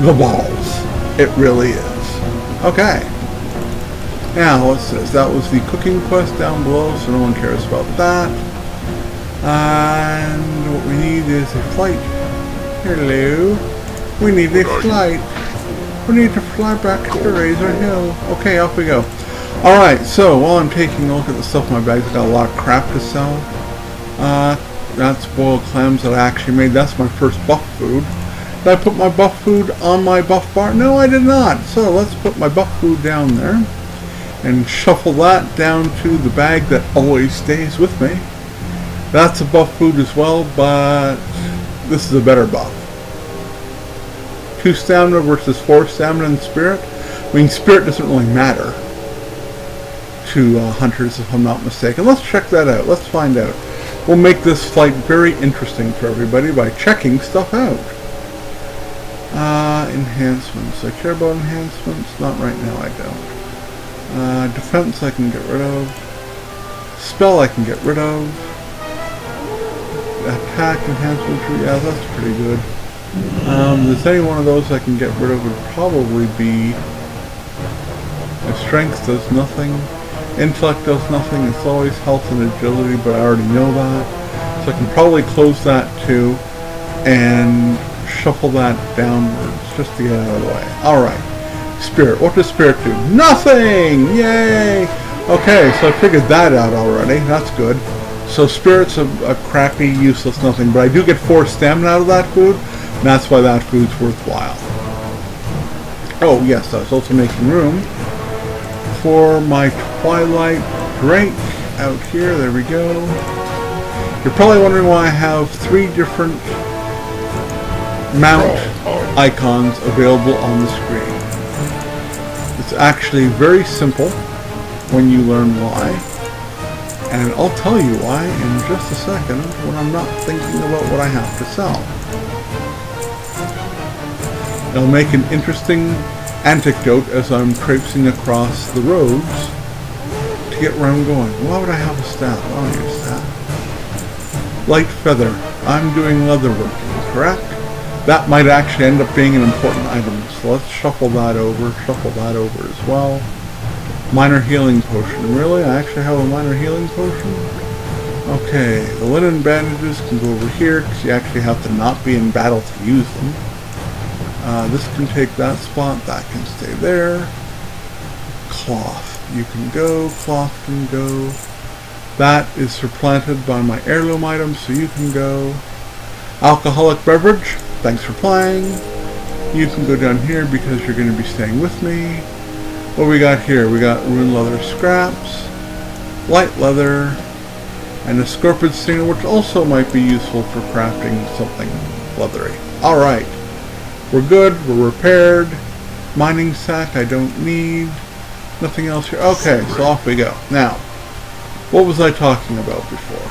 the balls. It really is. Okay. Now, what's this? That was the cooking quest down below, so no one cares about that. And what we need is a flight. Hello. We need a flight. We need to fly back to Razor Hill. Okay, off we go. Alright, so while I'm taking a look at the stuff in my bags, I got a lot of crap to sell. That's boiled clams that I actually made. That's my first buff food. Did I put my buff food on my buff bar? No, I did not. So let's put my buff food down there and shuffle that down to the bag that always stays with me. That's a buff food as well, but this is a better buff. 2 stamina versus 4 stamina in spirit. I mean, spirit doesn't really matter to hunters, if I'm not mistaken. Let's check that out. Let's find out. We'll make this flight very interesting for everybody by checking stuff out. Enhancements. I care about enhancements? Not right now, I don't. Defense I can get rid of. Spell I can get rid of. Attack enhancement, yeah, that's pretty good. There's any one of those I can get rid of would probably be... My strength does nothing. Intellect does nothing. It's always health and agility, but I already know that. So I can probably close that too and shuffle that downwards just to get out of the way. Alright. Spirit. What does Spirit do? Nothing! Yay! Okay, so I figured that out already. That's good. So Spirit's a crappy, useless nothing, but I do get 4 stamina out of that food. And that's why that food's worthwhile. Oh yes, I was also making room for my Twilight Drake out here. There we go. You're probably wondering why I have 3 different mount icons available on the screen. It's actually very simple when you learn why. And I'll tell you why in just a second when I'm not thinking about what I have to sell. It'll make an interesting anecdote as I'm traipsing across the roads to get where I'm going. Why would I have a staff? I don't need a staff. Light feather. I'm doing leatherworking, correct? That might actually end up being an important item. So let's shuffle that over as well. Minor healing potion. Really? I actually have a minor healing potion? Okay, the linen bandages can go over here because you actually have to not be in battle to use them. This can take that spot, that can stay there. Cloth. You can go, cloth can go. That is supplanted by my heirloom items, so you can go. Alcoholic beverage, thanks for playing. You can go down here because you're going to be staying with me. What we got here? We got rune leather scraps, light leather, and a scorpion stinger, which also might be useful for crafting something leathery. Alright. We're good, we're repaired. Mining sack I don't need. Nothing else here. Okay, so off we go. Now, what was I talking about before?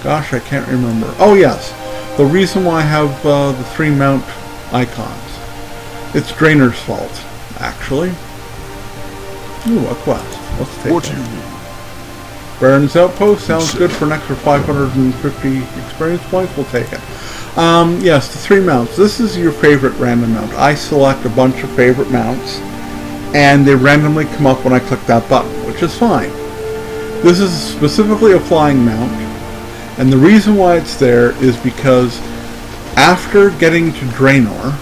Gosh, I can't remember. Oh yes, the reason why I have the 3 mount icons. It's Drainer's fault, actually. Ooh, a quest. Let's take What it. do you need? Baron's Outpost sounds good for an extra 550 experience points. We'll take it. Yes, the 3 mounts. This is your favorite random mount. I select a bunch of favorite mounts, and they randomly come up when I click that button, which is fine. This is specifically a flying mount, and the reason why it's there is because after getting to Draenor,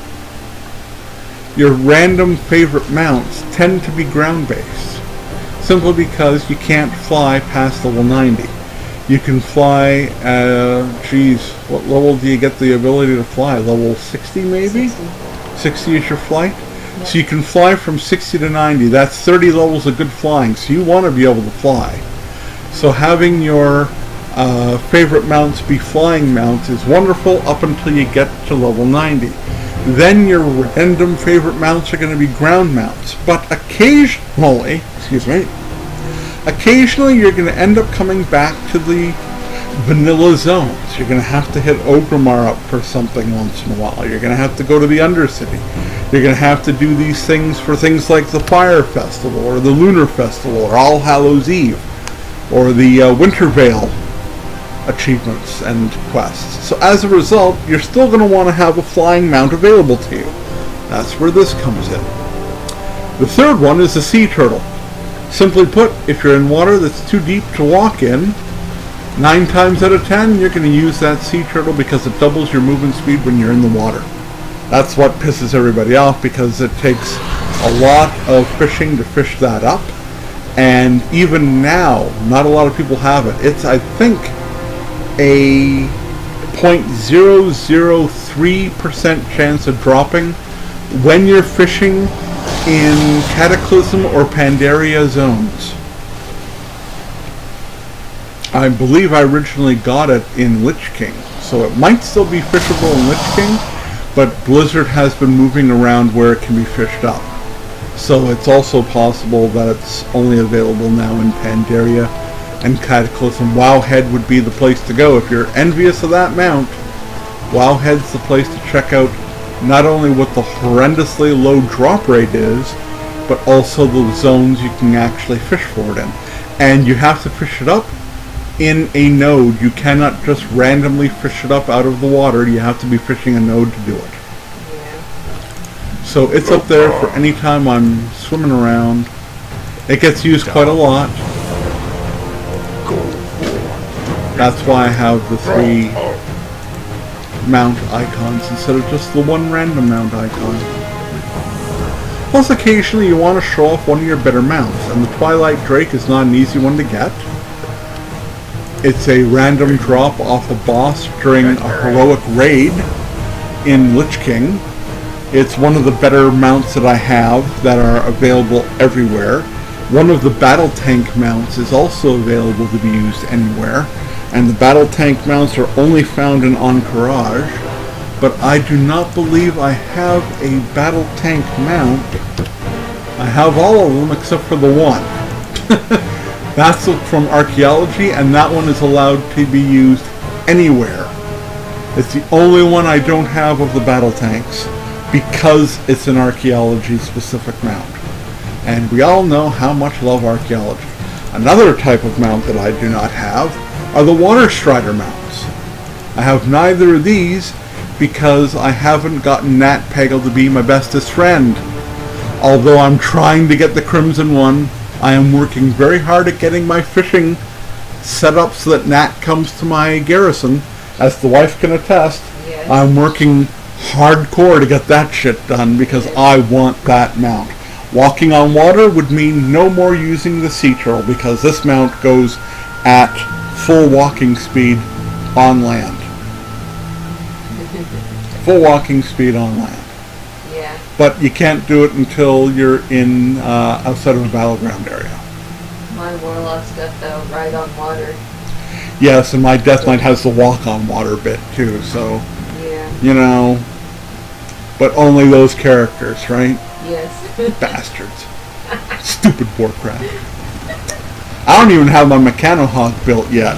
your random favorite mounts tend to be ground-based, simply because you can't fly past level 90. You can fly, what level do you get the ability to fly? Level 60 maybe? 60 is your flight? Yep. So you can fly from 60 to 90. That's 30 levels of good flying, so you want to be able to fly. So having your favorite mounts be flying mounts is wonderful up until you get to level 90. Then your random favorite mounts are going to be ground mounts. But occasionally, occasionally you're going to end up coming back to the vanilla zones. You're going to have to hit Ogrimmar up for something once in a while. You're going to have to go to the Undercity. You're going to have to do these things for things like the Fire Festival or the Lunar Festival or All Hallows Eve or the Winter Veil achievements and quests. So as a result, you're still going to want to have a flying mount available to you. That's where this comes in. The third one is the sea turtle. Simply put, if you're in water that's too deep to walk in, 9 times out of 10 you're going to use that sea turtle because it doubles your movement speed when you're in the water. That's what pisses everybody off because it takes a lot of fishing to fish that up, and even now not a lot of people have it. It's, I think, a 0.003% chance of dropping when you're fishing in Cataclysm or Pandaria zones. I believe I originally got it in Lich King, so it might still be fishable in Lich King, but Blizzard has been moving around where it can be fished up. So it's also possible that it's only available now in Pandaria and Cataclysm. Wowhead would be the place to go. If you're envious of that mount, Wowhead's the place to check out not only what the horrendously low drop rate is, but also the zones you can actually fish for it in. And you have to fish it up in a node. You cannot just randomly fish it up out of the water. You have to be fishing a node to do it. So it's up there for any time I'm swimming around. It gets used quite a lot. That's why I have the 3 mount icons instead of just the 1 random mount icon. Plus occasionally you want to show off one of your better mounts, and the Twilight Drake is not an easy one to get. It's a random drop off a boss during a heroic raid in Lich King. It's one of the better mounts that I have that are available everywhere. One of the battle tank mounts is also available to be used anywhere, and the battle tank mounts are only found in Encourage, but I do not believe I have a battle tank mount. I have all of them except for the one. That's from Archaeology, and that one is allowed to be used anywhere. It's the only one I don't have of the battle tanks, because it's an Archaeology specific mount. And we all know how much I love Archaeology. Another type of mount that I do not have are the Water Strider mounts. I have neither of these because I haven't gotten Nat Peggle to be my bestest friend. Although I'm trying to get the Crimson one, I am working very hard at getting my fishing set up so that Nat comes to my garrison. As the wife can attest, Yes. I'm working hardcore to get that shit done because I want that mount. Walking on water would mean no more using the sea turtle because this mount goes at full walking speed on land. Full walking speed on land. Yeah. But you can't do it until you're in outside of a battleground area. My Warlock's got the ride on water. Yes, and my Death Knight has the walk on water bit too, so, Yeah. you know, but only those characters, right? Yes. Bastards. Stupid Warcraft. I don't even have my Mechanohawk built yet.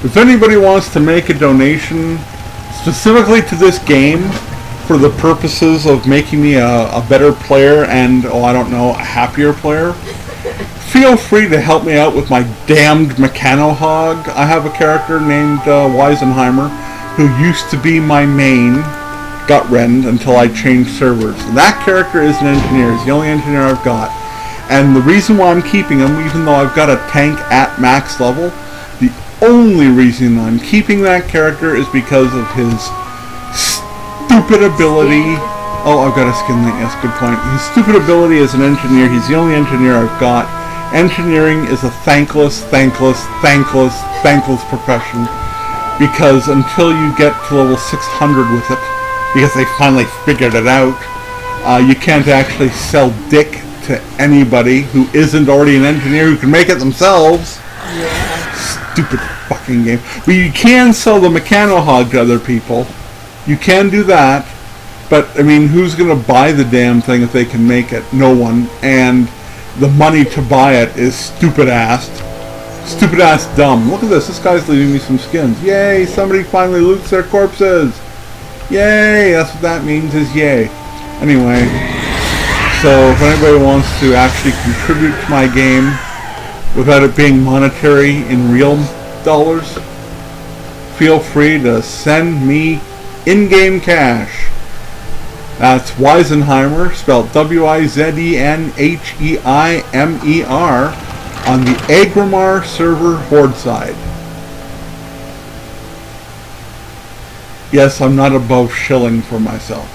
If anybody wants to make a donation specifically to this game for the purposes of making me a better player and, oh, I don't know, a happier player, feel free to help me out with my damned Mechanohog. I have a character named Weisenheimer who used to be my main Gutrend until I changed servers. And that character is an engineer. He's the only engineer I've got. And the reason why I'm keeping him, even though I've got a tank at max level, the only reason I'm keeping that character is because of his stupid ability. Oh, I've got a skin link. Yes, good point. His stupid ability as an engineer. He's the only engineer I've got. Engineering is a thankless profession, because until you get to level 600 with it, because they finally figured it out, you can't actually sell dick to anybody who isn't already an engineer who can make it themselves. Yeah. Stupid fucking game. But you can sell the Mechanohog to other people. You can do that, but I mean, who's gonna buy the damn thing if they can make it? No one. And the money to buy it is stupid ass dumb. Look at this. This guy's leaving me some skins. Yay! Somebody finally loots their corpses. Yay! That's what that means, is yay. Anyway, so if anybody wants to actually contribute to my game without it being monetary in real dollars, feel free to send me in-game cash. That's Weisenheimer, spelled Wizenheimer, on the Agrimar server Horde side. Yes, I'm not above shilling for myself.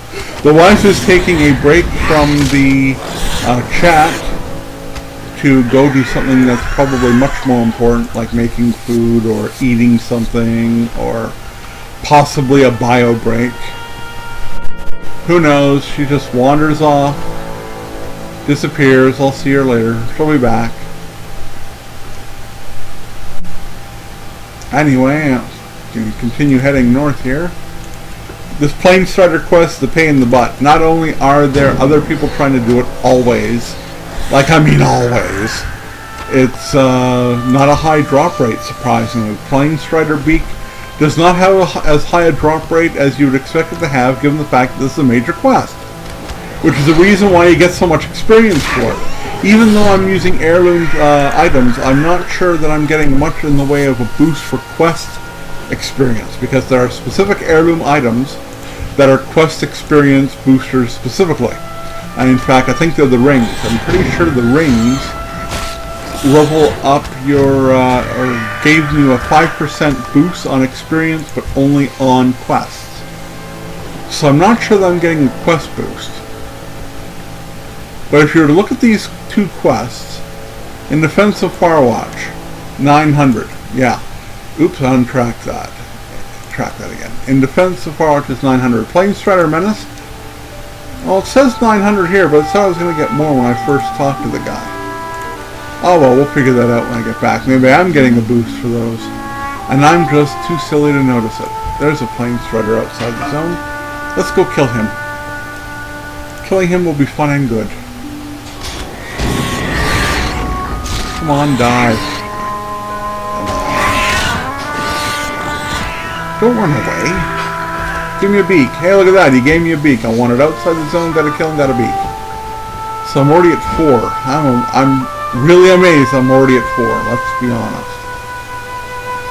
The wife is taking a break from the chat to go do something that's probably much more important, like making food or eating something or possibly a bio break. Who knows? She just wanders off, disappears. I'll see her later. She'll be back. Anyway, can continue heading north here. This plane starter quest is a pain in the butt. Not only are there other people trying to do it always, like I mean always, it's not a high drop rate, surprisingly. Plane Strider Beak does not have as high a drop rate as you would expect it to have, given the fact that this is a major quest, which is the reason why you get so much experience for it. Even though I'm using heirloom items, I'm not sure that I'm getting much in the way of a boost for quest experience, because there are specific heirloom items that are quest experience boosters specifically. And in fact, I think they're the rings. I'm pretty sure the rings level up your, or gave you a 5% boost on experience, but only on quests. So I'm not sure that I'm getting a quest boost. But if you were to look at these two quests, in Defense of Firewatch, 900, yeah. Oops, untrack that. Track that again. In defense of far out is 900. Planestrider Menace. Well, it says 900 here, but it said I was going to get more when I first talked to the guy. Oh well, we'll figure that out when I get back. Maybe I'm getting a boost for those. And I'm just too silly to notice it. There's a Planestrider outside the zone. Let's go kill him. Killing him will be fun and good. Come on, die. Don't run away. Give me a beak. Hey, look at that. He gave me a beak. I want it outside the zone. Got to kill him. Got a beak. So I'm already at 4. I'm really amazed I'm already at 4. Let's be honest.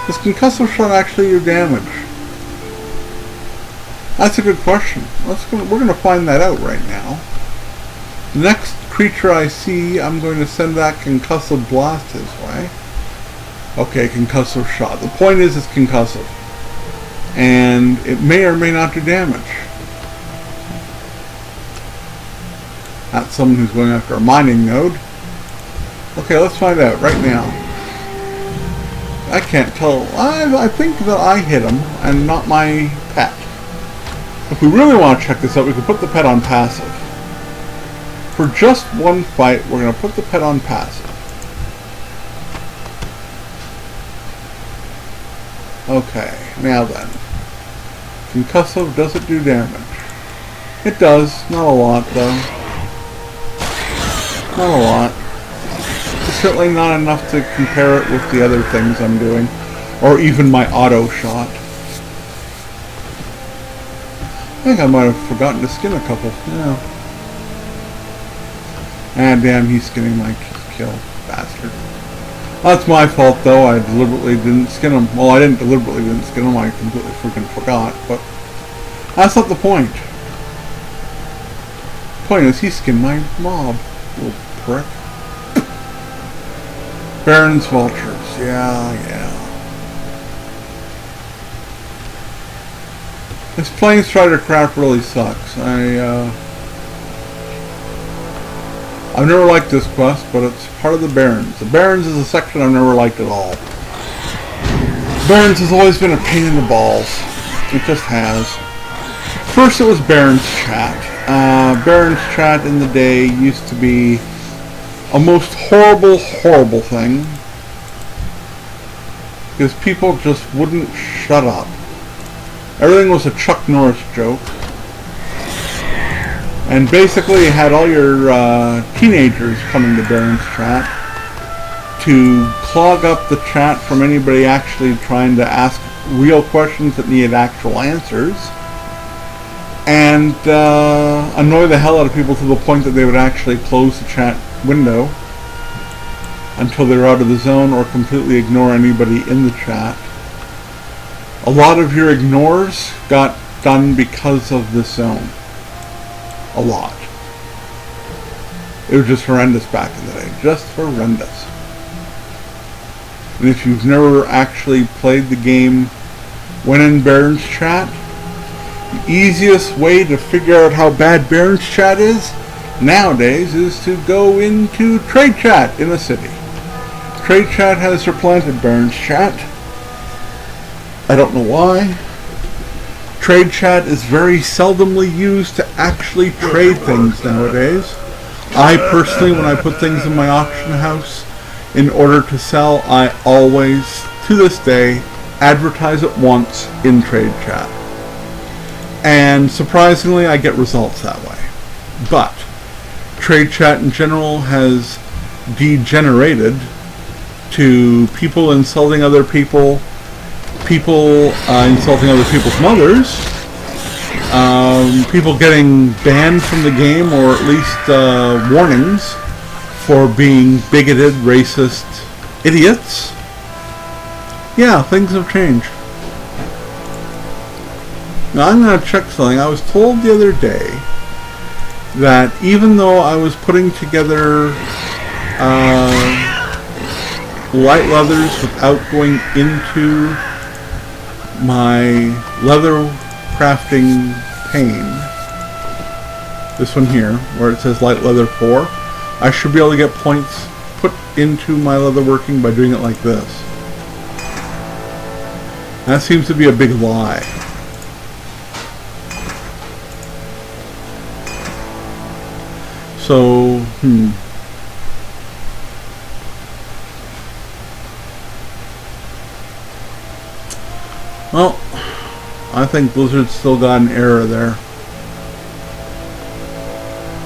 Does concussive shot actually do damage? That's a good question. We're going to find that out right now. The next creature I see, I'm going to send that concussive blast his way. Okay, concussive shot. The point is it's concussive. And it may or may not do damage. That's someone who's going after a mining node. Okay, let's find out right now. I can't tell. I think that I hit him and not my pet. If we really want to check this out, we can put the pet on passive. For just one fight, we're going to put the pet on passive. Okay, now then. Concussive, does it do damage? It does. Not a lot, though. Not a lot. It's certainly not enough to compare it with the other things I'm doing. Or even my auto shot. I think I might have forgotten to skin a couple. Yeah. Ah, damn, he's skinning my kill. Bastard. That's my fault, though. I deliberately didn't skin him. Well, I didn't deliberately didn't skin him. I completely freaking forgot. But that's not the point. The point is he skinned my mob. Little prick. Baron's Vultures. Yeah. This Planestrider crap really sucks. I've never liked this quest, but it's part of the Barrens. The Barrens is a section I've never liked at all. Barrens has always been a pain in the balls. It just has. First it was Barrens Chat. Barrens Chat in the day used to be a most horrible, horrible thing. Because people just wouldn't shut up. Everything was a Chuck Norris joke. And basically you had all your teenagers coming to Baron's chat to clog up the chat from anybody actually trying to ask real questions that needed actual answers. And annoy the hell out of people to the point that they would actually close the chat window until they were out of the zone or completely ignore anybody in the chat. A lot of your ignores got done because of this zone. A lot. It was just horrendous back in the day. Just horrendous. And if you've never actually played the game when in Baron's chat, the easiest way to figure out how bad Baron's chat is nowadays is to go into trade chat in a city. Trade chat has supplanted Baron's chat. I don't know why. Trade chat is very seldomly used to actually trade things nowadays. I personally, when I put things in my auction house in order to sell, I always, to this day, advertise it once in trade chat. And surprisingly, I get results that way. But trade chat in general has degenerated to people insulting other people, insulting other people's mothers, people getting banned from the game or at least warnings for being bigoted, racist idiots. Yeah, things have changed. Now I'm going to check something. I was told the other day that even though I was putting together light leathers without going into my leather crafting pane, this one here, where it says light leather 4, I should be able to get points put into my leatherworking by doing it like this. That seems to be a big lie. So, Well, I think Blizzard still got an error there.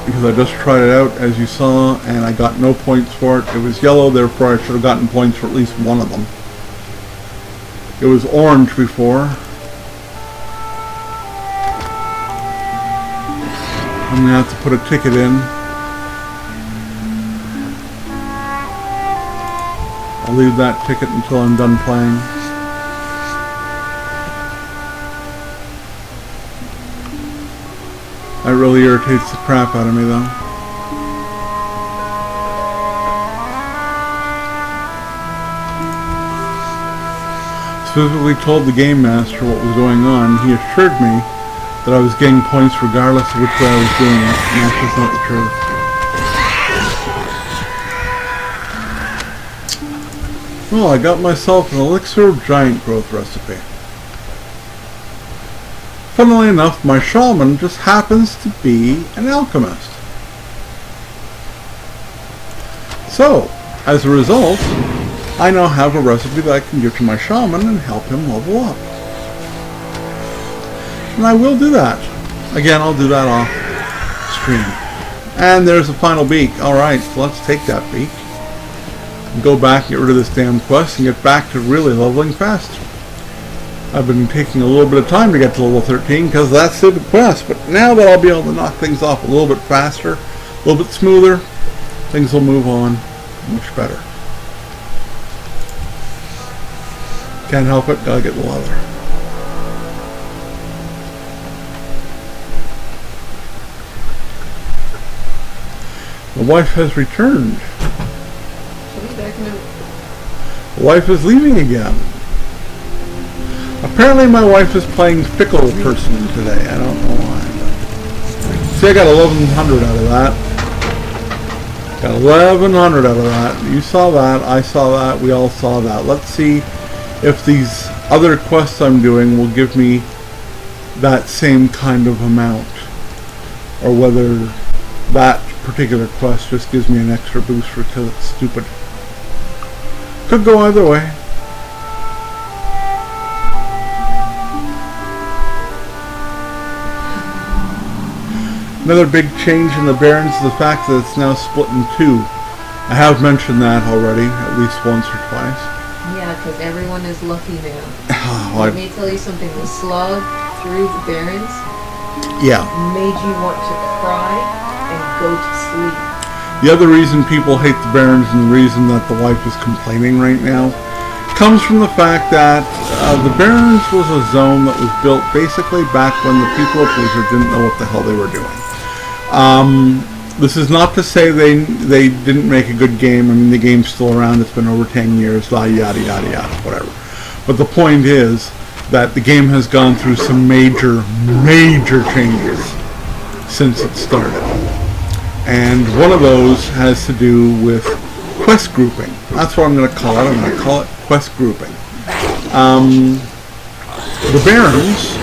Because I just tried it out, as you saw, and I got no points for it. It was yellow, therefore I should have gotten points for at least one of them. It was orange before. I'm going to have to put a ticket in. I'll leave that ticket until I'm done playing. That really irritates the crap out of me, though. Specifically told the game master what was going on. He assured me that I was getting points regardless of which way I was doing it, and that's just not the truth. Well, I got myself an elixir of giant growth recipe. Funnily enough, my shaman just happens to be an alchemist. So, as a result, I now have a recipe that I can give to my shaman and help him level up. And I will do that. Again, I'll do that off stream. And there's the final beak. Alright, so let's take that beak. And go back and get rid of this damn quest and get back to really leveling fast. I've been taking a little bit of time to get to level 13 because that's stupid quest. But now that I'll be able to knock things off a little bit faster, a little bit smoother, things will move on much better. Can't help it, gotta get the leather. The wife has returned. She'll be back in a... The wife is leaving again. Apparently my wife is playing fickle person today. I don't know why. See, I got 1100 out of that. Got 1100 out of that. You saw that. I saw that. We all saw that. Let's see if these other quests I'm doing will give me that same kind of amount. Or whether that particular quest just gives me an extra boost because it's stupid. Could go either way. Another big change in the Barrens is the fact that it's now split in two. I have mentioned that already, at least once or twice. Yeah, because everyone is lucky now. Let me tell you something. The slog through the Barrens made you want to cry and go to sleep. The other reason people hate the Barrens and the reason that the wife is complaining right now comes from the fact that the Barrens was a zone that was built basically back when the people of Blizzard didn't know what the hell they were doing. This is not to say they didn't make a good game. I mean, the game's still around. It's been over 10 years, yada, yada, yada, whatever. But the point is that the game has gone through some major changes since it started. And one of those has to do with quest grouping. That's what I'm going to call it. I'm going to call it quest grouping. The Barrens,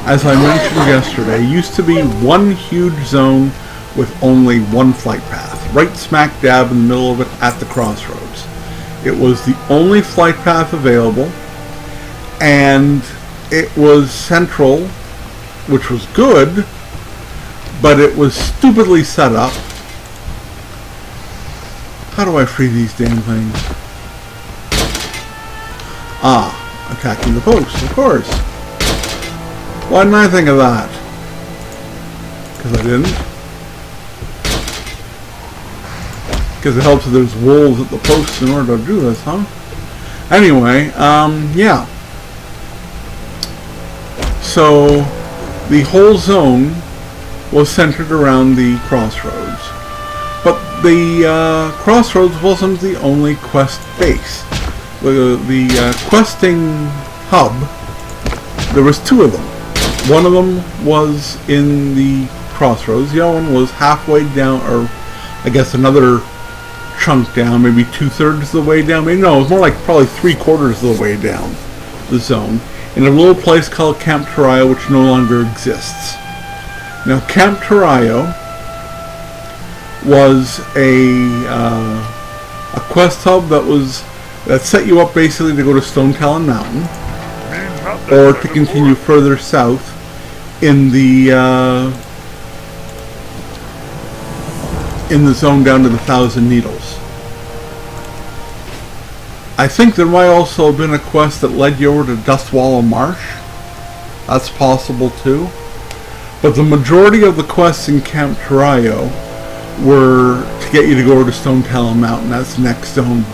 as I mentioned yesterday, used to be one huge zone with only one flight path, right smack dab in the middle of it at the crossroads. It was the only flight path available, and it was central, which was good, but it was stupidly set up. How do I free these damn things? Attacking the post, of course. Why didn't I think of that? Because I didn't. Because it helps that there's wolves at the posts in order to do this, huh? Anyway, yeah. So, the whole zone was centered around the crossroads. But the crossroads wasn't the only quest base. The questing hub, there was two of them. One of them was in the crossroads. The other one was halfway down, or I guess another chunk down, maybe 2/3 of the way down. Maybe no, it was more like probably 3/4 of the way down the zone. in a little place called Camp Tarayo, which no longer exists. Now, Camp Tarayo was a quest hub that set you up basically to go to Stone Talon Mountain, or to continue further south in the zone down to the Thousand Needles. I think there might also have been a quest that led you over to Dustwallow Marsh. That's possible too. But the majority of the quests in Camp Tarayo were to get you to go over to Stone Talon Mountain. That's the next zone.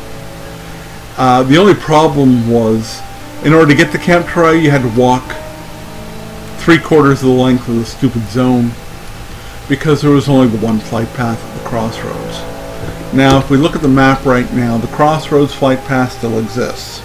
The only problem was, in order to get to Camp Tarayo, you had to walk 3/4 of the length of the stupid zone, because there was only the one flight path at the crossroads. Now, if we look at the map right now, the crossroads flight path still exists.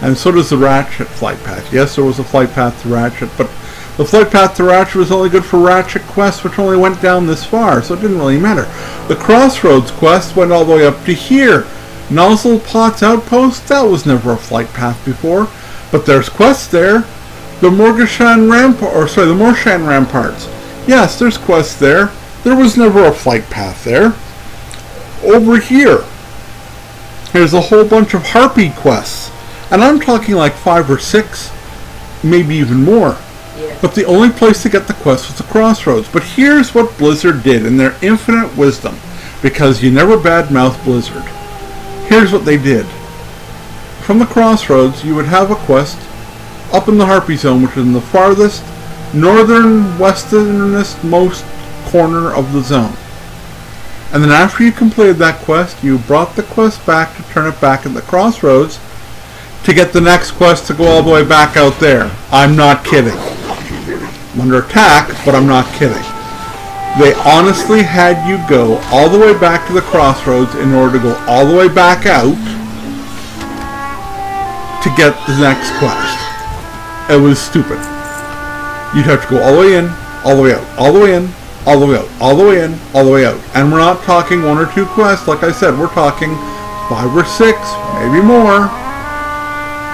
And so does the Ratchet flight path. Yes, there was a flight path to Ratchet, but the flight path to Ratchet was only good for Ratchet quests, which only went down this far, so it didn't really matter. The crossroads quest went all the way up to here. Nozzle Pot's Outpost, that was never a flight path before, but there's quests there. The Morshan Ramparts. Yes, there's quests there. There was never a flight path there. Over here, there's a whole bunch of Harpy quests. And I'm talking like 5 or 6, maybe even more. Yeah. But the only place to get the quest was the crossroads. But here's what Blizzard did in their infinite wisdom, because you never badmouth Blizzard. Here's what they did. From the crossroads, you would have a quest up in the Harpy Zone, which is in the farthest, northern, westernest most corner of the zone. And then after you completed that quest, you brought the quest back to turn it back at the crossroads to get the next quest to go all the way back out there. I'm not kidding. I'm under attack, but I'm not kidding. They honestly had you go all the way back to the crossroads in order to go all the way back out to get the next quest. It was stupid. You'd have to go all the way in, all the way out, all the way in, all the way out, all the way in, all the way out. And we're not talking 1 or 2 quests. Like I said, we're talking 5 or 6, maybe more.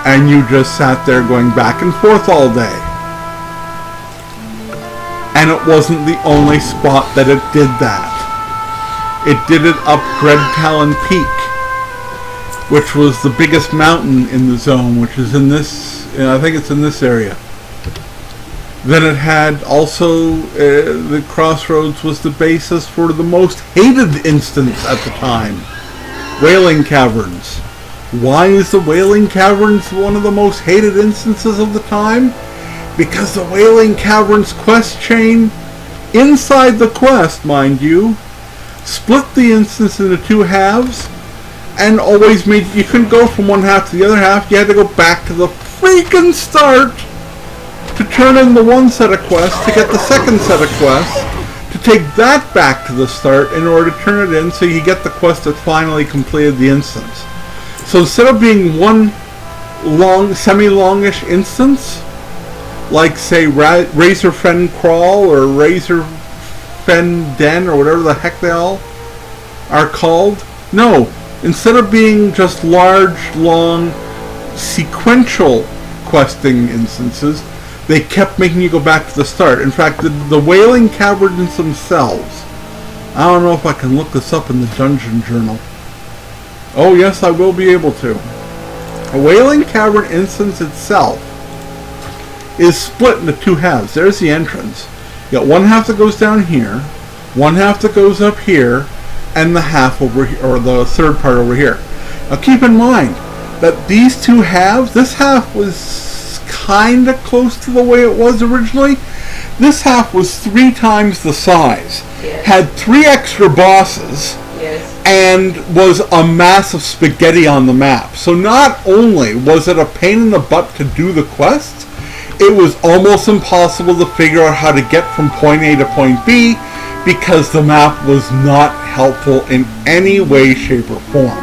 And you just sat there going back and forth all day. And it wasn't the only spot that it did that. It did it up Dread Talon Peak, which was the biggest mountain in the zone, which is in this, I think it's in this area. Then it had also, the crossroads was the basis for the most hated instance at the time, Wailing Caverns. Why is the Wailing Caverns one of the most hated instances of the time? Because the Wailing Caverns quest chain, inside the quest, mind you, split the instance into 2 halves, and always made, you couldn't go from one half to the other half, you had to go back to the freaking start to turn in the one set of quests, to get the second set of quests, to take that back to the start in order to turn it in so you get the quest that finally completed the instance. So instead of being one long, semi-longish instance, like say Razor Fen Crawl or Razor Fen Den or whatever the heck they all are called, no, instead of being just large, long, sequential questing instances, they kept making you go back to the start. In fact, the Wailing Caverns themselves, I don't know if I can look this up in the Dungeon Journal. Oh yes, I will be able to. A Wailing Cavern instance itself is split into 2 halves. There's the entrance. You got one half that goes down here, one half that goes up here, and the half over here, or the third part over here. Now keep in mind that these 2 halves, this half was kind of close to the way it was originally. This half was 3 times the size, yes. Had 3 extra bosses, yes. And was a mass of spaghetti on the map. So not only was it a pain in the butt to do the quest, it was almost impossible to figure out how to get from point A to point B because the map was not helpful in any way, shape, or form.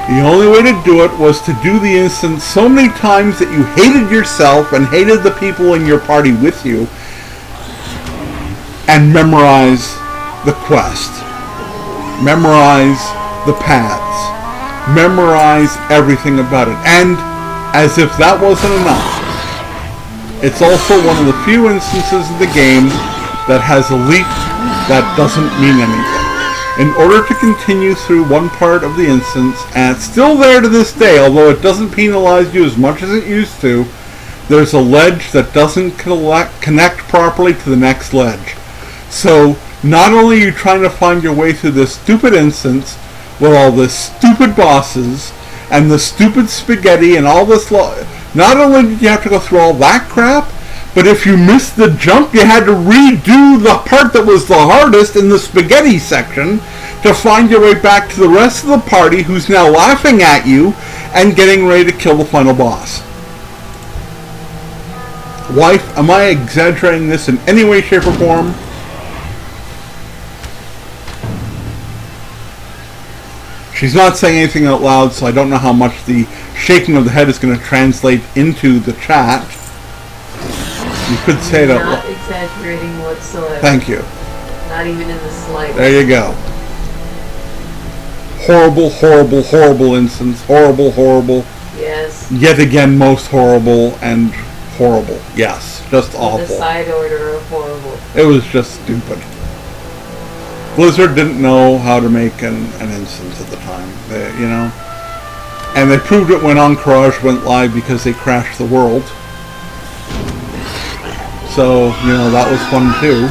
The only way to do it was to do the instance so many times that you hated yourself and hated the people in your party with you, and memorize the quest. Memorize the paths. Memorize everything about it. And as if that wasn't enough, It's also one of the few instances of the game that has a leap that doesn't mean anything. In order to continue through one part of the instance, and it's still there to this day, although it doesn't penalize you as much as it used to, there's a ledge that doesn't connect properly to the next ledge. So, not only are you trying to find your way through this stupid instance with all the stupid bosses and the stupid spaghetti and all this, not only did you have to go through all that crap, but if you missed the jump, you had to redo the part that was the hardest in the spaghetti section to find your way back to the rest of the party who's now laughing at you and getting ready to kill the final boss. Wife, am I exaggerating this in any way, shape, or form? She's not saying anything out loud, so I don't know how much the shaking of the head is going to translate into the chat. You could say that. Not exaggerating whatsoever. Thank you. Not even in the slightest. There you go. Horrible, horrible, horrible instance. Horrible, horrible. Yes. Yet again, most horrible and horrible. Yes, just awful. The side order of horrible. It was just stupid. Blizzard didn't know how to make an instance at the time, you know. And they proved it when Encourage went live because they crashed the world. So, you know, that was fun too.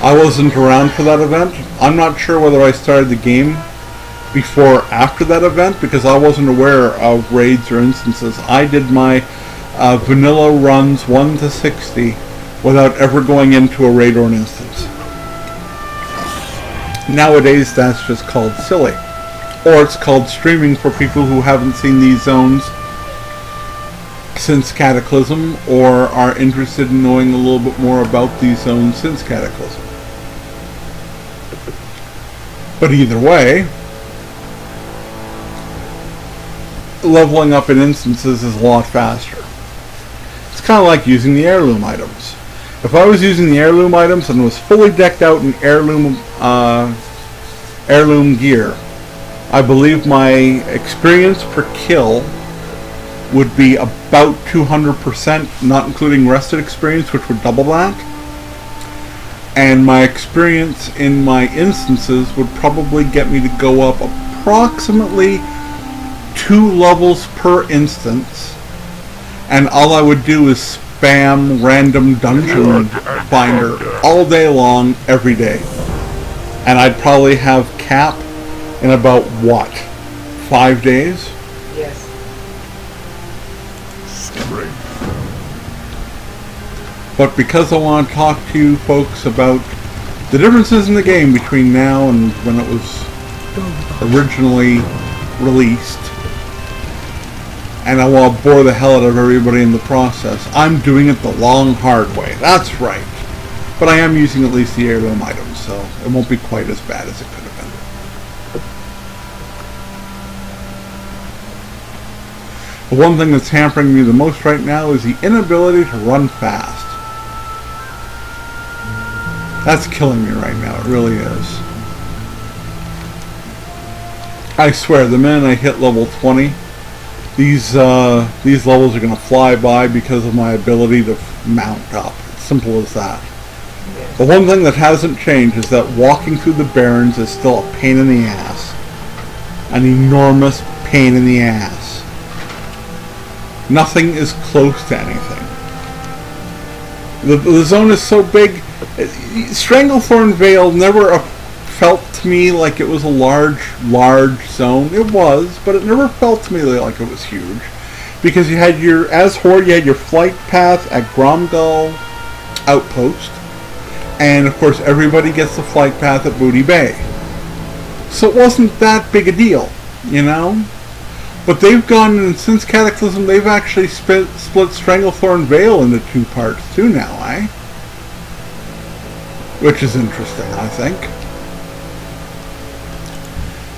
I wasn't around for that event. I'm not sure whether I started the game before or after that event because I wasn't aware of raids or instances. I did my vanilla runs 1 to 60 without ever going into a raid or an instance. Nowadays, that's just called silly. Or it's called streaming for people who haven't seen these zones since Cataclysm or are interested in knowing a little bit more about these zones since Cataclysm. But either way, leveling up in instances is a lot faster. It's kind of like using the heirloom items. If I was using the heirloom items and was fully decked out in heirloom gear, I believe my experience per kill would be about 200%, not including rested experience, which would double that. And my experience in my instances would probably get me to go up approximately 2 levels per instance. And all I would do is spam random dungeon finder all day long, every day. And I'd probably have cap in about, what, 5 days? Yes. But because I want to talk to you folks about the differences in the game between now and when it was originally released, and I want to bore the hell out of everybody in the process, I'm doing it the long, hard way. That's right. But I am using at least the heirloom items, so it won't be quite as bad as it could have been. The one thing that's hampering me the most right now is the inability to run fast. That's killing me right now, it really is. I swear, the minute I hit level 20, these levels are going to fly by because of my ability to mount up. It's simple as that. The one thing that hasn't changed is that walking through the Barrens is still a pain in the ass. An enormous pain in the ass. Nothing is close to anything. The zone is so big. Stranglethorn Vale never felt to me like it was a large zone. It was, but it never felt to me like it was huge. Because you had your, as Horde, you had your flight path at Gromgal Outpost. And of course everybody gets the flight path at Booty Bay. So it wasn't that big a deal, you know? But they've gone, and since Cataclysm, they've actually split Stranglethorn Vale into 2 parts too now, eh? Which is interesting, I think.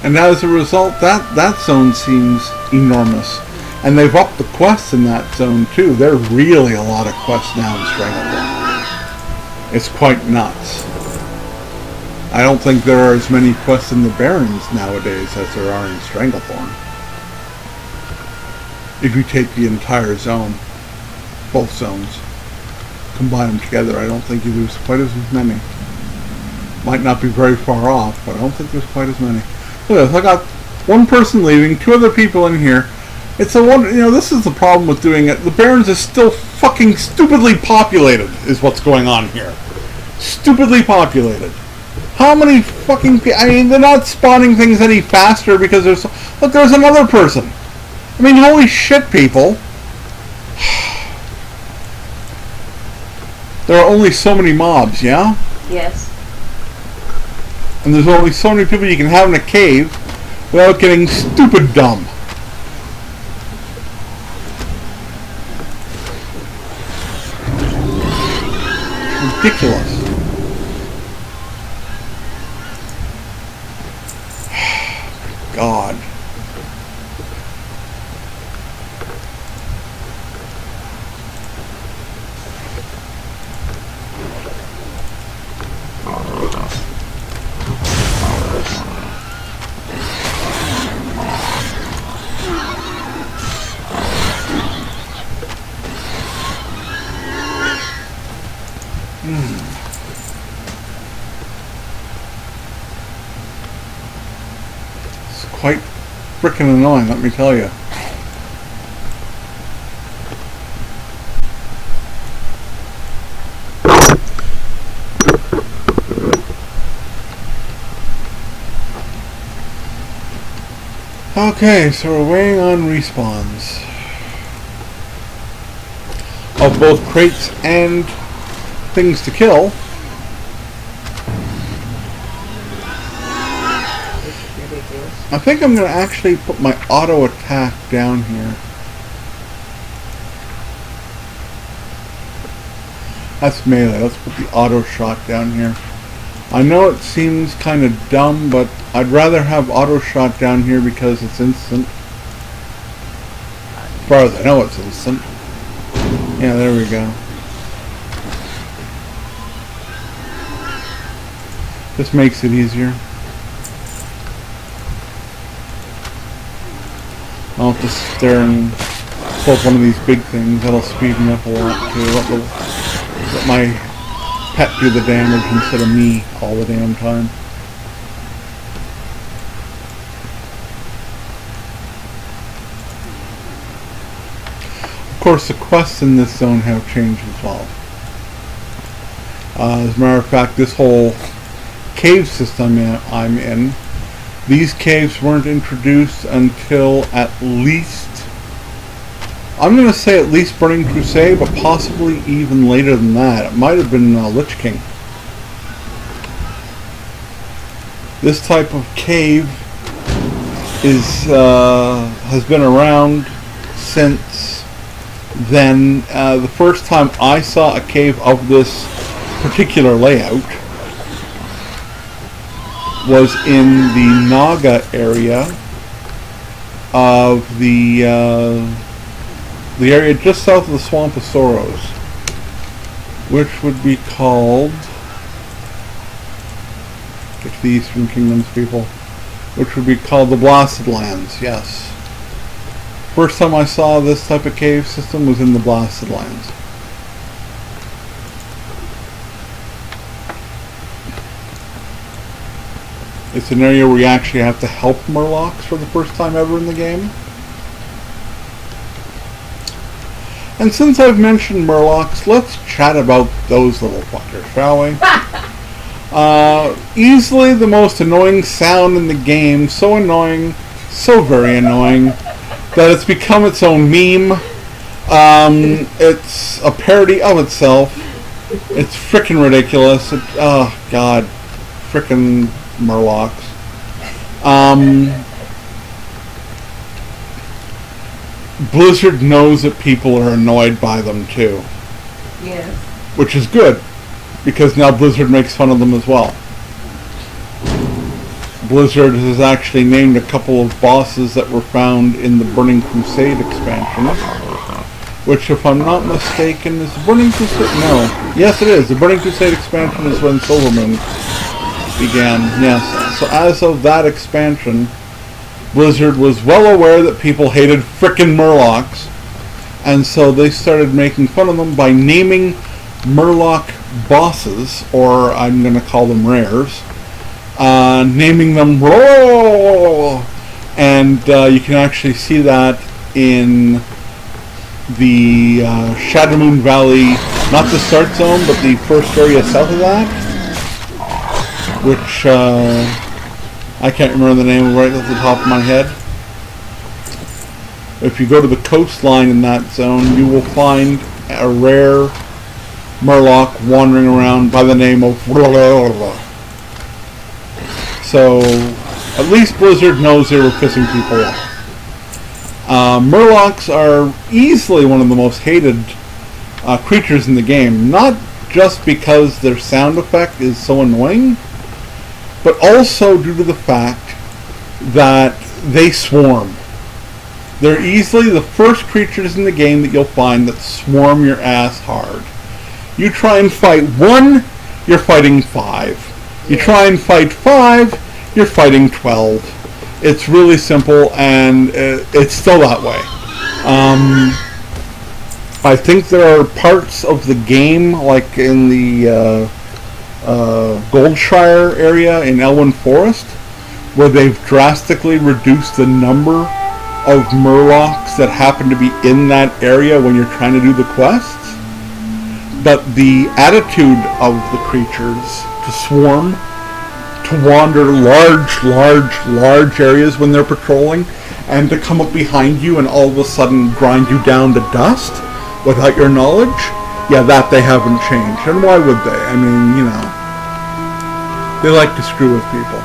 And as a result, that zone seems enormous. And they've upped the quests in that zone too. There are really a lot of quests now in Stranglethorn. It's quite nuts. I don't think there are as many quests in the Barrens nowadays as there are in Stranglethorn. If you take the entire zone. both zones. Combine them together, I don't think you lose quite as many. Might not be very far off, but I don't think there's quite as many. Look at this, I got one person leaving, 2 other people in here. It's a wonder, you know, this is the problem with doing it. The Barrens is still fucking stupidly populated, is what's going on here. Stupidly populated. How many fucking people? I mean, they're not spawning things any faster because there's... Look, there's another person. I mean, holy shit, people. There are only so many mobs, yeah? Yes. And there's only so many people you can have in a cave without getting stupid dumb. Ridiculous. God. It's quite frickin' annoying, let me tell you. Okay, so we're waiting on respawns of both crates and things to kill. I think I'm going to actually put my auto attack down here. That's melee. Let's put the auto shot down here. I know it seems kind of dumb, but I'd rather have auto shot down here because it's instant. As far as I know, it's instant. Yeah, there we go. This makes it easier. I'll have to sit there and pull up one of these big things. That'll speed me up a lot too. Let my pet do the damage instead of me all the damn time. Of course, the quests in this zone have changed as well. As a matter of fact, this whole cave system I'm in, these caves weren't introduced until at least, I'm going to say at least Burning Crusade, but possibly even later than that. It might have been Lich King. This type of cave is has been around since then. The first time I saw a cave of this particular layout was in the Naga area of the area just south of the Swamp of Sorrows, which would be called, get to the Eastern Kingdoms, people, which would be called the Blasted Lands. Yes. First time I saw this type of cave system was in the Blasted Lands. It's an area where you actually have to help Murlocs for the first time ever in the game. And since I've mentioned Murlocs, let's chat about those little fuckers, shall we? Easily the most annoying sound in the game. So annoying, so very annoying, that it's become its own meme. It's a parody of itself. It's frickin' ridiculous. Oh, God. Frickin' Murlocs. Blizzard knows that people are annoyed by them too. Yes. Which is good, because now Blizzard makes fun of them as well. Blizzard has actually named a couple of bosses that were found in the Burning Crusade expansion, which, if I'm not mistaken, is Burning Crusade? No. Yes, it is. The Burning Crusade expansion is when Silvermoon began. Yes. So as of that expansion, Blizzard was well aware that people hated frickin' Murlocs, And so they started making fun of them by naming Murloc bosses, or I'm going to call them rares, naming them and you can actually see that in the Shadowmoon Valley, not the start zone, but the first area south of that, which I can't remember the name right off the top of my head. If you go to the coastline in that zone, you will find a rare Murloc wandering around by the name of So, at least Blizzard knows they were pissing people off. Murlocs are easily one of the most hated creatures in the game, not just because their sound effect is so annoying, but also due to the fact that they swarm. They're easily the first creatures in the game that you'll find that swarm your ass hard. You try and fight one, you're fighting 5. You try and fight 5, you're fighting 12. It's really simple, and it's still that way. I think there are parts of the game, like in the Goldshire area in Elwyn Forest, where they've drastically reduced the number of Murlocs that happen to be in that area when you're trying to do the quests. But the attitude of the creatures to swarm, to wander large areas when they're patrolling, and to come up behind you and all of a sudden grind you down to dust without your knowledge, yeah, that they haven't changed. And why would they? I mean, you know, they like to screw with people.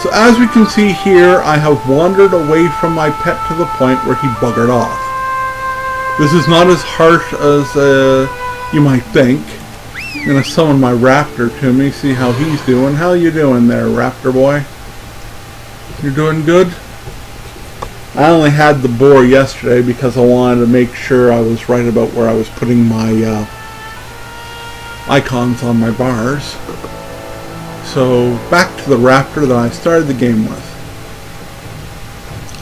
So as we can see here, I have wandered away from my pet to the point where he buggered off. This is not as harsh as you might think. I'm going to summon my raptor to me, see how he's doing. How you doing there, raptor boy? You're doing good? I only had the boar yesterday because I wanted to make sure I was right about where I was putting my icons on my bars. So, back to the raptor that I started the game with.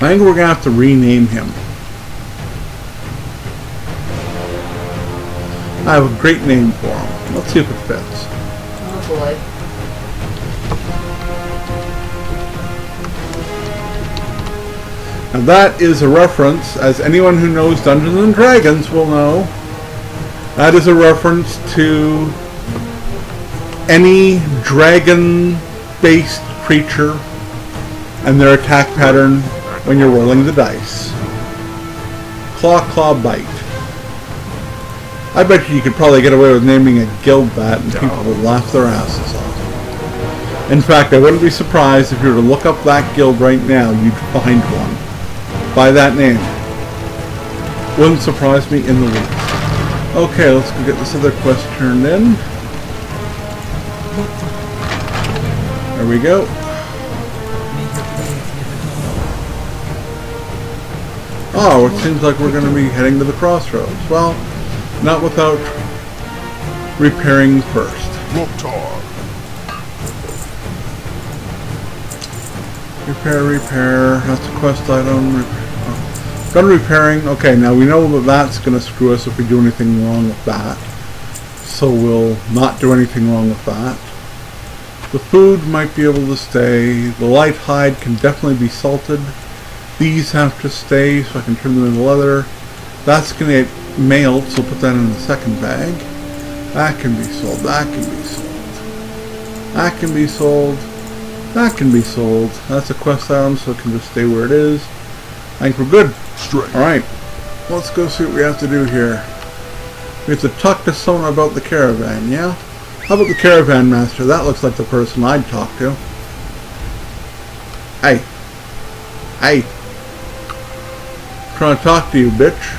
I think we're going to have to rename him. I have a great name for him. Let's see if it fits. Oh boy. Now that is a reference, as anyone who knows Dungeons and Dragons will know, that is a reference to any dragon-based creature and their attack pattern when you're rolling the dice. Claw, claw, bite. I bet you could probably get away with naming a guild that and people would laugh their asses off. In fact, I wouldn't be surprised if you were to look up that guild right now, you'd find one by that name. Wouldn't surprise me in the least. Okay, let's go get this other quest turned in. There we go. Oh, it seems like we're going to be heading to the crossroads. Well, not without repairing first. Repair. That's a quest item. Gun repairing. Okay, now we know that that's going to screw us if we do anything wrong with that. So we'll not do anything wrong with that. The food might be able to stay. The light hide can definitely be salted. These have to stay so I can turn them into leather. That's going to get mailed, so put that in the second bag. That can be sold. That can be sold. That can be sold. That can be sold. That's a quest item, so it can just stay where it is. I think we're good. Alright. Let's go see what we have to do here. We have to talk to someone about the caravan, yeah? How about the caravan master? That looks like the person I'd talk to. Hey. Hey. Trying to talk to you, bitch.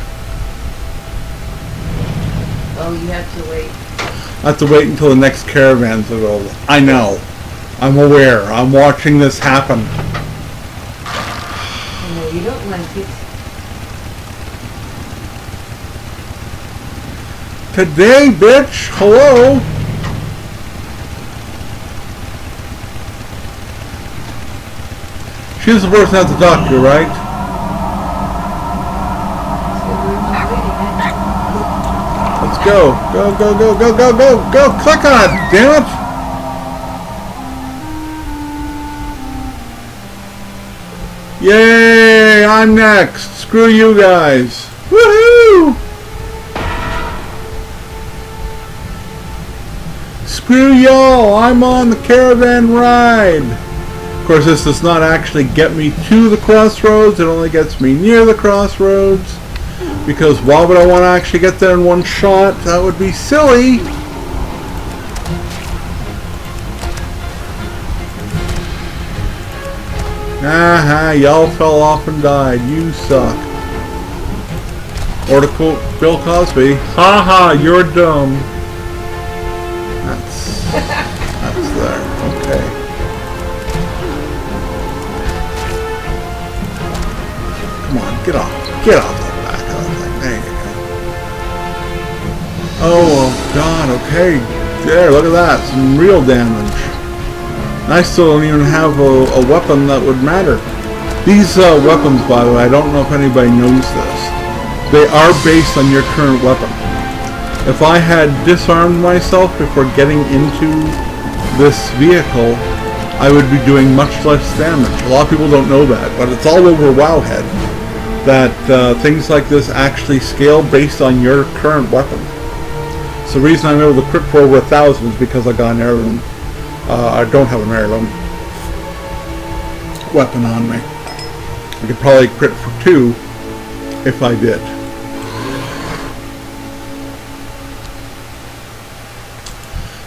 Oh, you have to wait. I have to wait until the next caravan's available. I know. I'm aware. I'm watching this happen. No, you don't like it. Today, bitch! Hello! She's the person I have to talk to, right? go. Go, go, go, go, go, go, go. Click on it, damn it. Yay, I'm next. Screw you guys. Woohoo! Screw y'all, I'm on the caravan ride. Of course, this does not actually get me to the crossroads. It only gets me near the crossroads. Because why would I want to actually get there in one shot? That would be silly. Aha, y'all fell off and died. You suck. Or to quote Bill Cosby, haha, you're dumb. That's there. Okay. Come on, get off the back of that thing. There you go. Oh God, okay. There, look at that. Some real damage. I still don't even have a weapon that would matter. These weapons, by the way, I don't know if anybody knows this. They are based on your current weapon. If I had disarmed myself before getting into this vehicle, I would be doing much less damage. A lot of people don't know that, but it's all over Wowhead that things like this actually scale based on your current weapon. So the reason I'm able to crit for over 1,000 is because I got an heirloom. I don't have an heirloom weapon on me. I could probably crit for 2 if I did.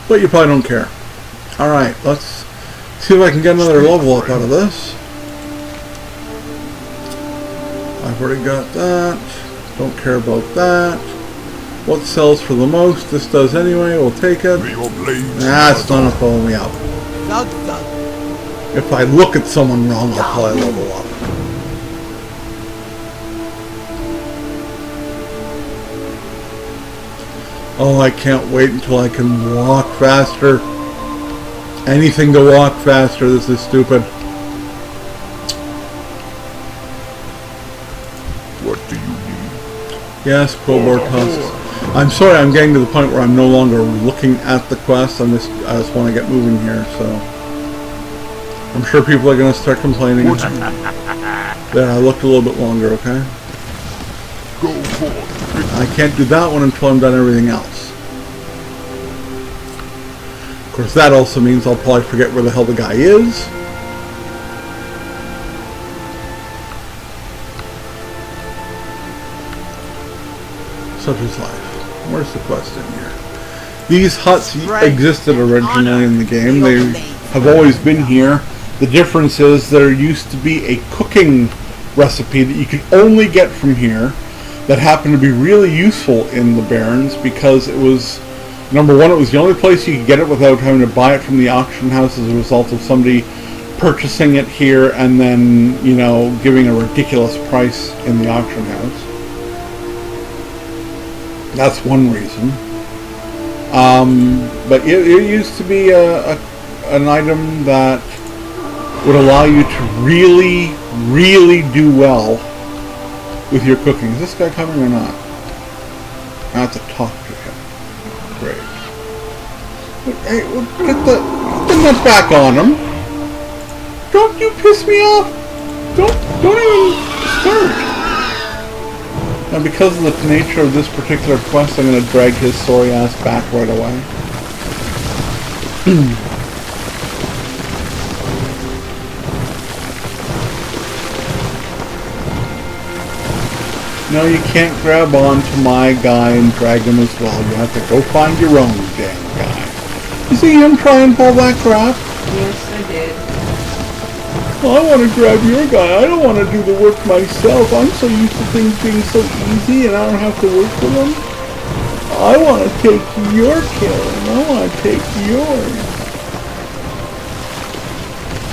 But you probably don't care. Alright, let's see if I can get another level up out of this. I've already got that. Don't care about that. What sells for the most? This does anyway. We'll take it. Nah, it's not gonna follow me up. If I look at someone wrong, I'll probably level up. Oh, I can't wait until I can walk faster. Anything to walk faster. This is stupid. What do you need? Yes, crowbar tusks. I'm sorry, I'm getting to the point where I'm no longer looking at the quest. I just want to get moving here, so I'm sure people are going to start complaining. There, I looked a little bit longer, okay? Go forth. I can't do that one until I'm done everything else. Of course, that also means I'll probably forget where the hell the guy is. Such is life. Where's the quest in here? These huts existed originally in the game. They have always been here. The difference is there used to be a cooking recipe that you could only get from here that happened to be really useful in the Barrens because it was, number one, it was the only place you could get it without having to buy it from the auction house as a result of somebody purchasing it here and then, you know, giving a ridiculous price in the auction house. That's one reason. But it used to be an item that would allow you to really, really do well with your cooking. Is this guy coming or not? I have to talk to him. Great. Hey, get the nut back on him. Don't you piss me off. Don't even start. And because of the nature of this particular quest, I'm going to drag his sorry ass back right away. No, you can't grab onto my guy and drag him as well. You have to go find your own damn guy. You see him try and pull that crap? Yes, I did. I want to grab your guy. I don't want to do the work myself. I'm so used to things being so easy and I don't have to work for them. I want to take your kill and I want to take yours.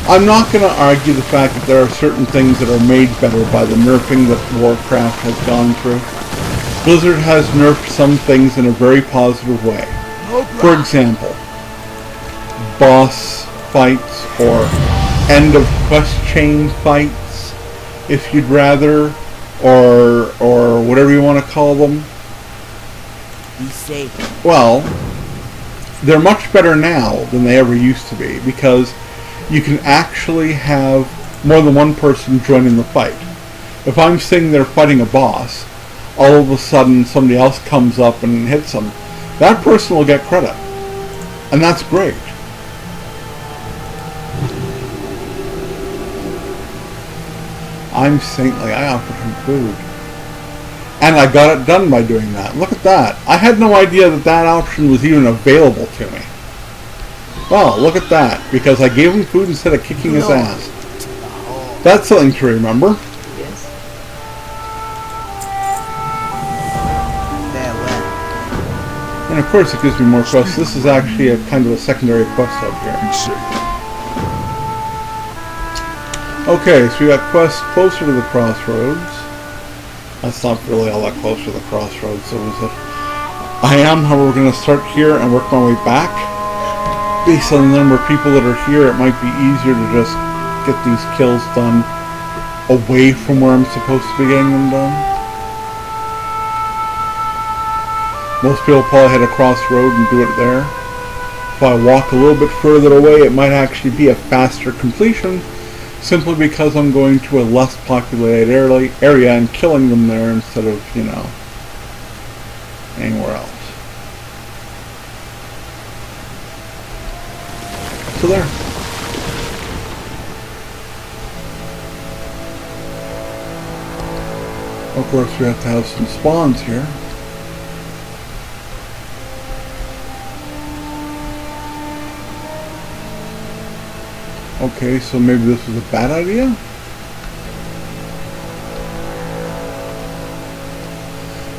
I'm not going to argue the fact that there are certain things that are made better by the nerfing that Warcraft has gone through. Blizzard has nerfed some things in a very positive way. For example, boss fights or end of quest chain fights, if you'd rather, or whatever you want to call them. Be safe. Well, they're much better now than they ever used to be, because you can actually have more than one person joining the fight. If I'm sitting there fighting a boss, all of a sudden somebody else comes up and hits them, that person will get credit. And that's great. I'm saintly. I offered him food. And I got it done by doing that. Look at that. I had no idea that that option was even available to me. Well, look at that. Because I gave him food instead of kicking his ass. That's something to remember. Yes. And of course it gives me more quests. This is actually a kind of a secondary quest hub here. Be safe. Okay, so we got quests closer to the crossroads. That's not really all that close to the crossroads, so is it? I am, however, going to start here and work my way back. Based on the number of people that are here, it might be easier to just get these kills done away from where I'm supposed to be getting them done. Most people probably head across the road and do it there. If I walk a little bit further away, it might actually be a faster completion, simply because I'm going to a less populated area and killing them there instead of, you know, anywhere else. So there. Of course, we have to have some spawns here. Okay, so maybe this was a bad idea?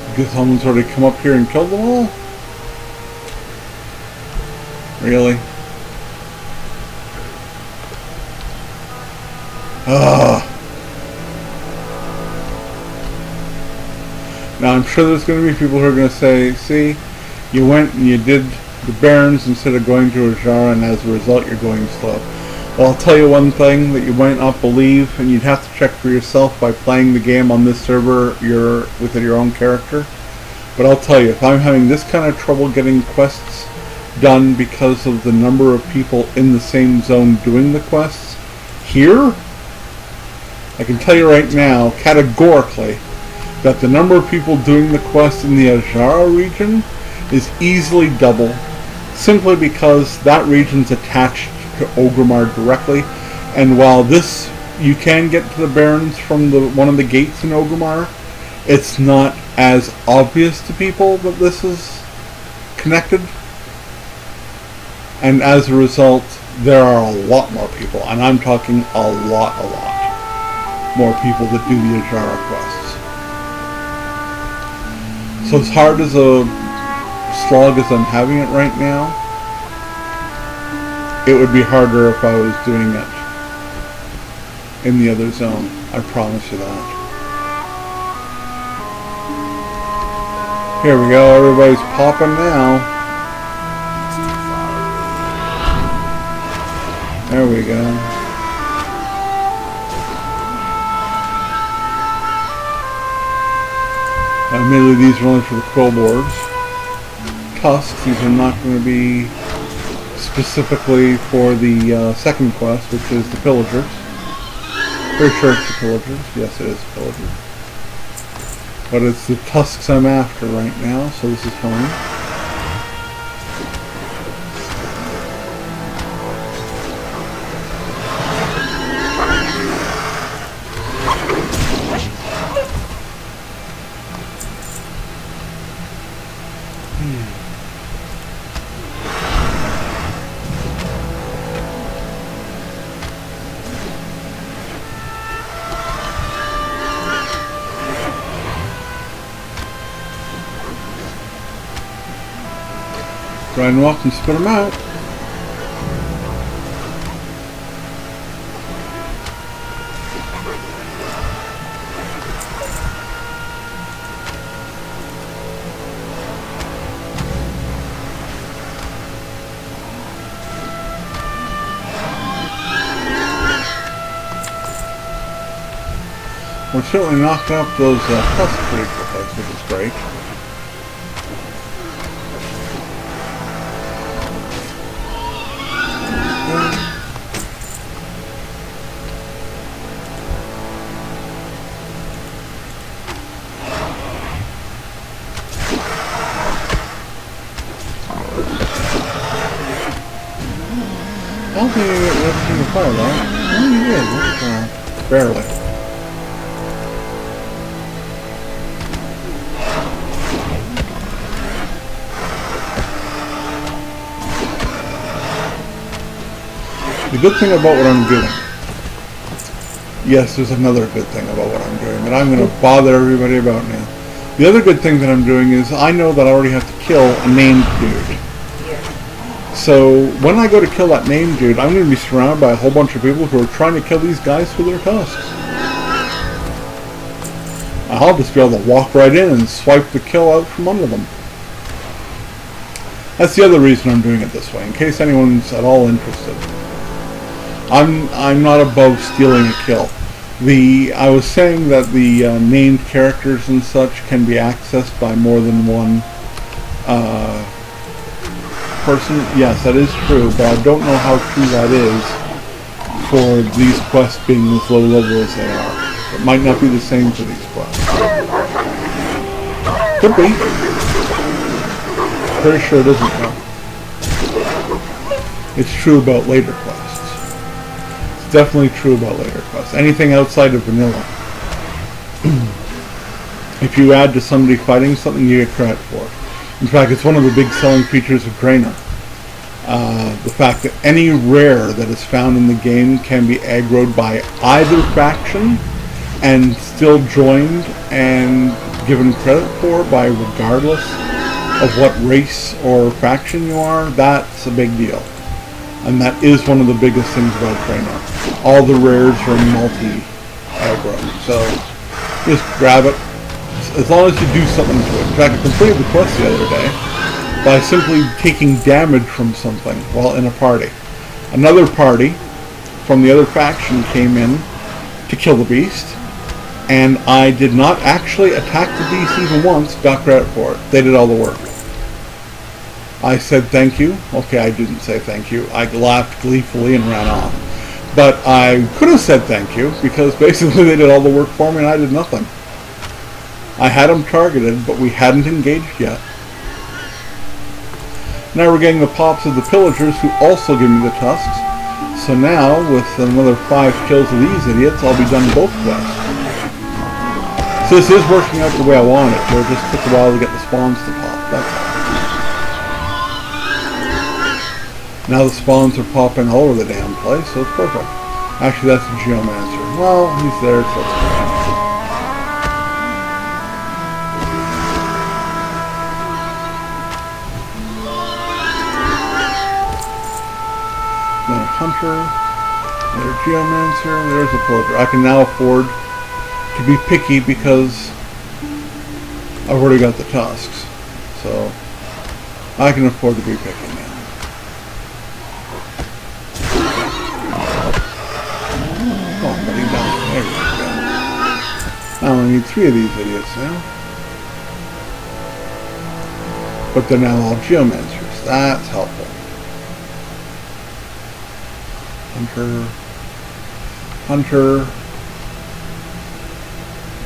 Because someone's already come up here and killed them all? Really? Now I'm sure there's going to be people who are going to say, see, you went and you did the Barrens instead of going to Ajara, and as a result you're going slow. Well, I'll tell you one thing that you might not believe, and you'd have to check for yourself by playing the game on this server with your own character. But I'll tell you, if I'm having this kind of trouble getting quests done because of the number of people in the same zone doing the quests here, I can tell you right now, categorically, that the number of people doing the quest in the Ajara region is easily double, simply because that region's attached to Orgrimmar directly, and while this you can get to the Barrens from one of the gates in Orgrimmar, it's not as obvious to people that this is connected, and as a result there are a lot more people, and I'm talking a lot more people that do the Ajara quests. So as hard as a slog as I'm having it right now, it would be harder if I was doing it in the other zone. I promise you that. Here we go, everybody's popping now. There we go. Admittedly, these are only for the quill boards. Tusks, these are not going to be specifically for the second quest, which is the Pillagers. Pretty sure it's the Pillagers. Yes, it is the Pillagers. But it's the Tusks I'm after right now, so this is fine. Grind them off and spit them out. We're certainly knocking up those tusks pretty quick, which is great. don't think you get everything to fire though. Oh, you did. Barely. The good thing about what I'm doing. Yes, there's another good thing about what I'm doing that I'm going to bother everybody about now. The other good thing that I'm doing is I know that I already have to kill a named dude. Yeah. So when I go to kill that named dude, I'm going to be surrounded by a whole bunch of people who are trying to kill these guys for their tusks. I'll just be able to walk right in and swipe the kill out from under them. That's the other reason I'm doing it this way, in case anyone's at all interested. I'm not above stealing a kill. I was saying that the named characters and such can be accessed by more than one person. Yes, that is true, but I don't know how true that is for these quests being as low level as they are. It might not be the same for these quests. Could be. Pretty sure it isn't though. It's true about later quests. Definitely true about later quests. Anything outside of vanilla. If you add to somebody fighting something, you get credit for it. In fact, it's one of the big selling features of Draenor. The fact that any rare that is found in the game can be aggroed by either faction and still joined and given credit for by regardless of what race or faction you are, that's a big deal. And that is one of the biggest things about Draenor. All the rares are multi-aggro. So just grab it. As long as you do something to it. In fact, I completed the quest the other day by simply taking damage from something while in a party. Another party from the other faction came in to kill the beast, and I did not actually attack the beast even once, got credit for it. They did all the work. I said thank you. Okay, I didn't say thank you. I laughed gleefully and ran off. But I could have said thank you, because basically they did all the work for me and I did nothing. I had them targeted, but we hadn't engaged yet. Now we're getting the pops of the pillagers, who also give me the tusks. So now, with another 5 kills of these idiots, I'll be done both quests. So this is working out the way I wanted it to. It just took a while to get the spawns to pop, that's all. Now the spawns are popping all over the damn place, so it's perfect. Actually, that's a Geomancer. Well, he's there, so it's fine. Then a Hunter, another Geomancer, there's a Pillager. I can now afford to be picky because I've already got the tusks. So, I can afford to be picky now. I only need 3 of these idiots now. But they're now all Geomancers. That's helpful. Hunter.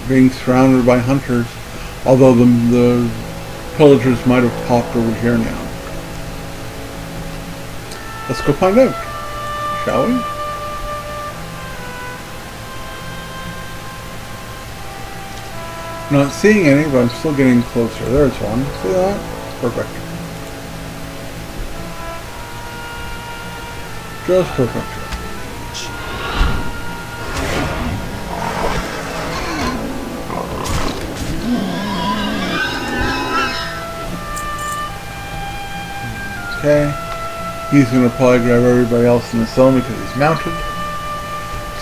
Being surrounded by hunters. Although the pillagers might have popped over here now. Let's go find out. Shall we? Not seeing any, but I'm still getting closer. There's one. See that? Perfect. Just perfect. Okay. He's going to probably grab everybody else in the zone because he's mounted.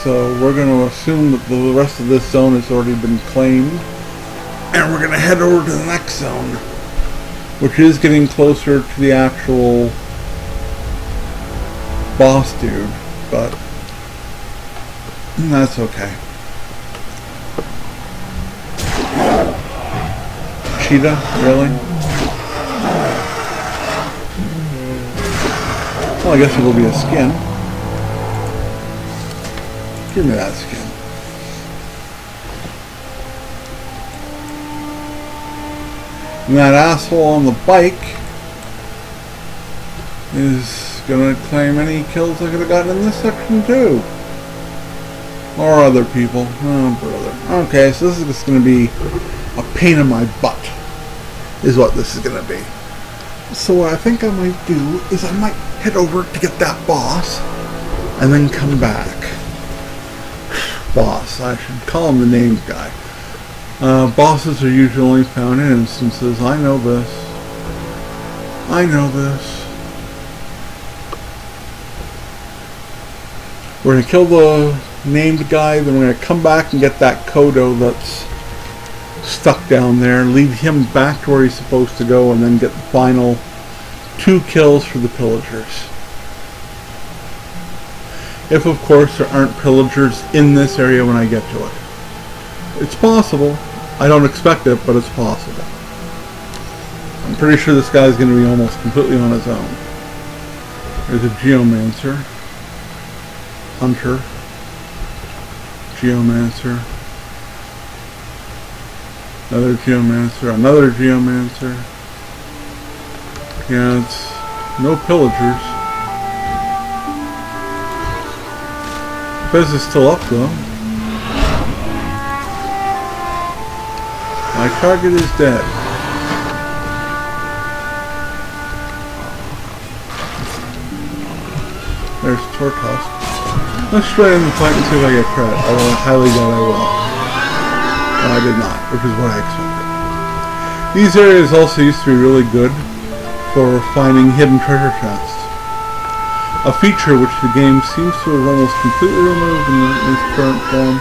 So we're going to assume that the rest of this zone has already been claimed. And we're going to head over to the next zone, which is getting closer to the actual boss dude, but that's okay. Cheetah, really? Well, I guess it will be a skin. Give me that skin. And that asshole on the bike is gonna claim any kills I could have gotten in this section too. Or other people. Oh, brother. Okay, so this is just gonna be a pain in my butt, is what this is gonna be. So what I think I might do is I might head over to get that boss, and then come back. Boss, I should call him the names guy. Bosses are usually only found in instances. I know this. I know this. We're going to kill the named guy, then we're going to come back and get that Kodo that's stuck down there, lead him back to where he's supposed to go, and then get the final 2 kills for the pillagers. If, of course, there aren't pillagers in this area when I get to it. It's possible. I don't expect it, but it's possible. I'm pretty sure this guy's going to be almost completely on his own. There's a Geomancer. Hunter. Geomancer. Another Geomancer. Another Geomancer. Yeah, it's no pillagers. Fez is still up though. My target is dead. There's Tortusk. Let's try in the fight and see if I get credit, although I highly doubt I will. No, I did not, which is what I expected. These areas also used to be really good for finding hidden treasure chests. A feature which the game seems to have almost completely removed in its current form.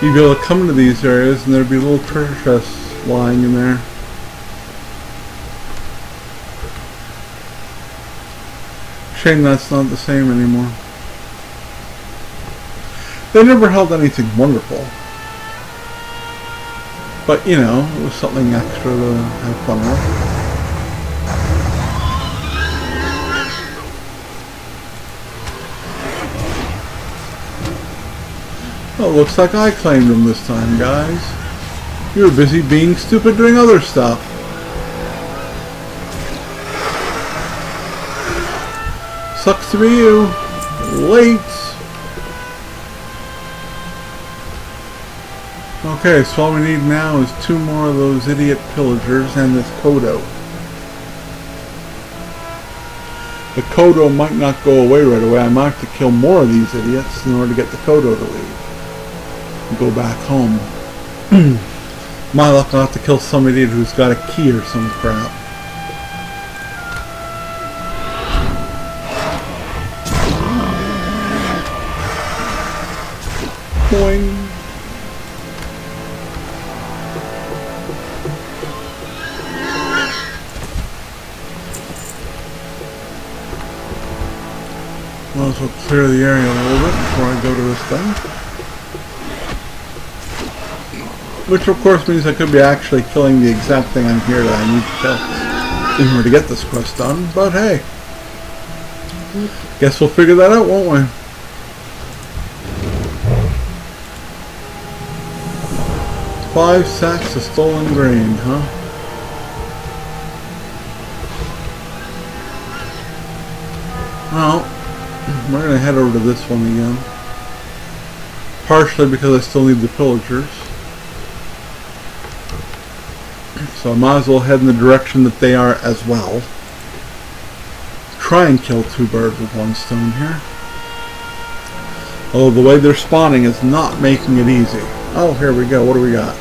You'd be able to come into these areas and there'd be little treasure chests lying in there. Shame that's not the same anymore. They never held anything wonderful. But, you know, it was something extra to have fun with. Well, looks like I claimed him this time, guys. You were busy being stupid doing other stuff. Sucks to be you. Late. Okay, so all we need now is 2 more of those idiot pillagers and this Kodo. The Kodo might not go away right away. I might have to kill more of these idiots in order to get the Kodo to leave. Go back home. My luck, I'll have to kill some idiot who's got a key or some crap. Boing. Might as well clear the area a little bit before I go to this thing. Which of course means I could be actually killing the exact thing I'm here that I need to kill in order to get this quest done, but hey. Guess we'll figure that out, won't we? Five sacks of stolen grain, huh? Well, we're gonna head over to this one again. Partially because I still need the pillagers. So I might as well head in the direction that they are as well. Try and kill 2 birds with 1 stone here. Although the way they're spawning is not making it easy. Oh, here we go. What do we got?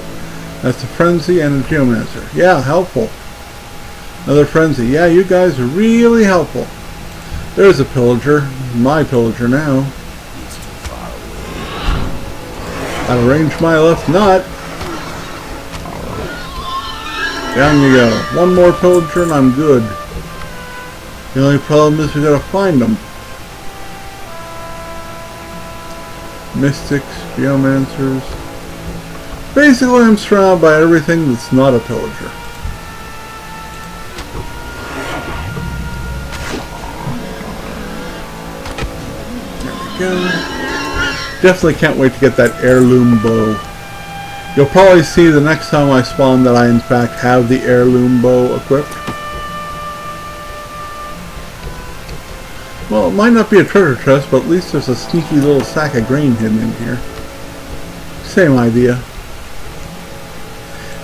That's a Frenzy and a Geomancer. Yeah, helpful. Another Frenzy. Yeah, you guys are really helpful. There's a pillager. My pillager now. I'll arrange my left nut. Down you go. 1 more pillager and I'm good. The only problem is we gotta find them. Mystics, Geomancers. Basically I'm surrounded by everything that's not a pillager. There we go. Definitely can't wait to get that heirloom bow. You'll probably see the next time I spawn that I in fact have the heirloom bow equipped. Well, it might not be a treasure chest, but at least there's a sneaky little sack of grain hidden in here. Same idea.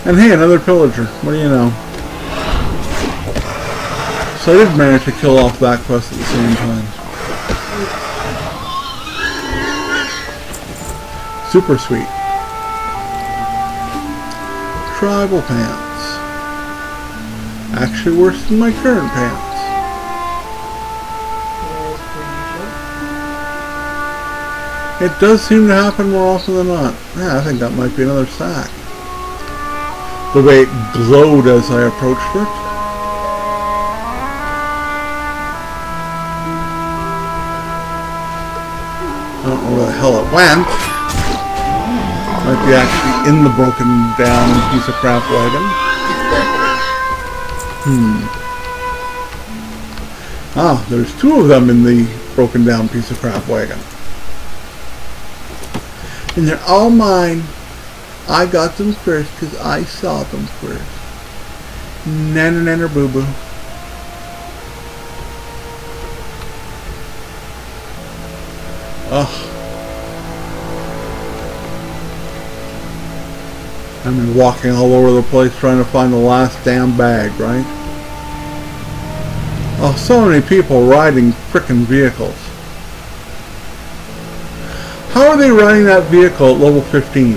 And hey, another pillager. What do you know? So I did manage to kill off that quest at the same time. Super sweet. Tribal pants. Actually worse than my current pants. It does seem to happen more often than not. Yeah, I think that might be another sack. The way it glowed as I approached it. I don't know where the hell it went. Might be actually in the broken down piece of crap wagon. Ah, there's two of them in the broken down piece of crap wagon. And they're all mine. I got them first because I saw them first. Nanner nanner boo boo. Ugh. I've been walking all over the place trying to find the last damn bag, right? Oh, so many people riding frickin' vehicles. How are they riding that vehicle at level 15?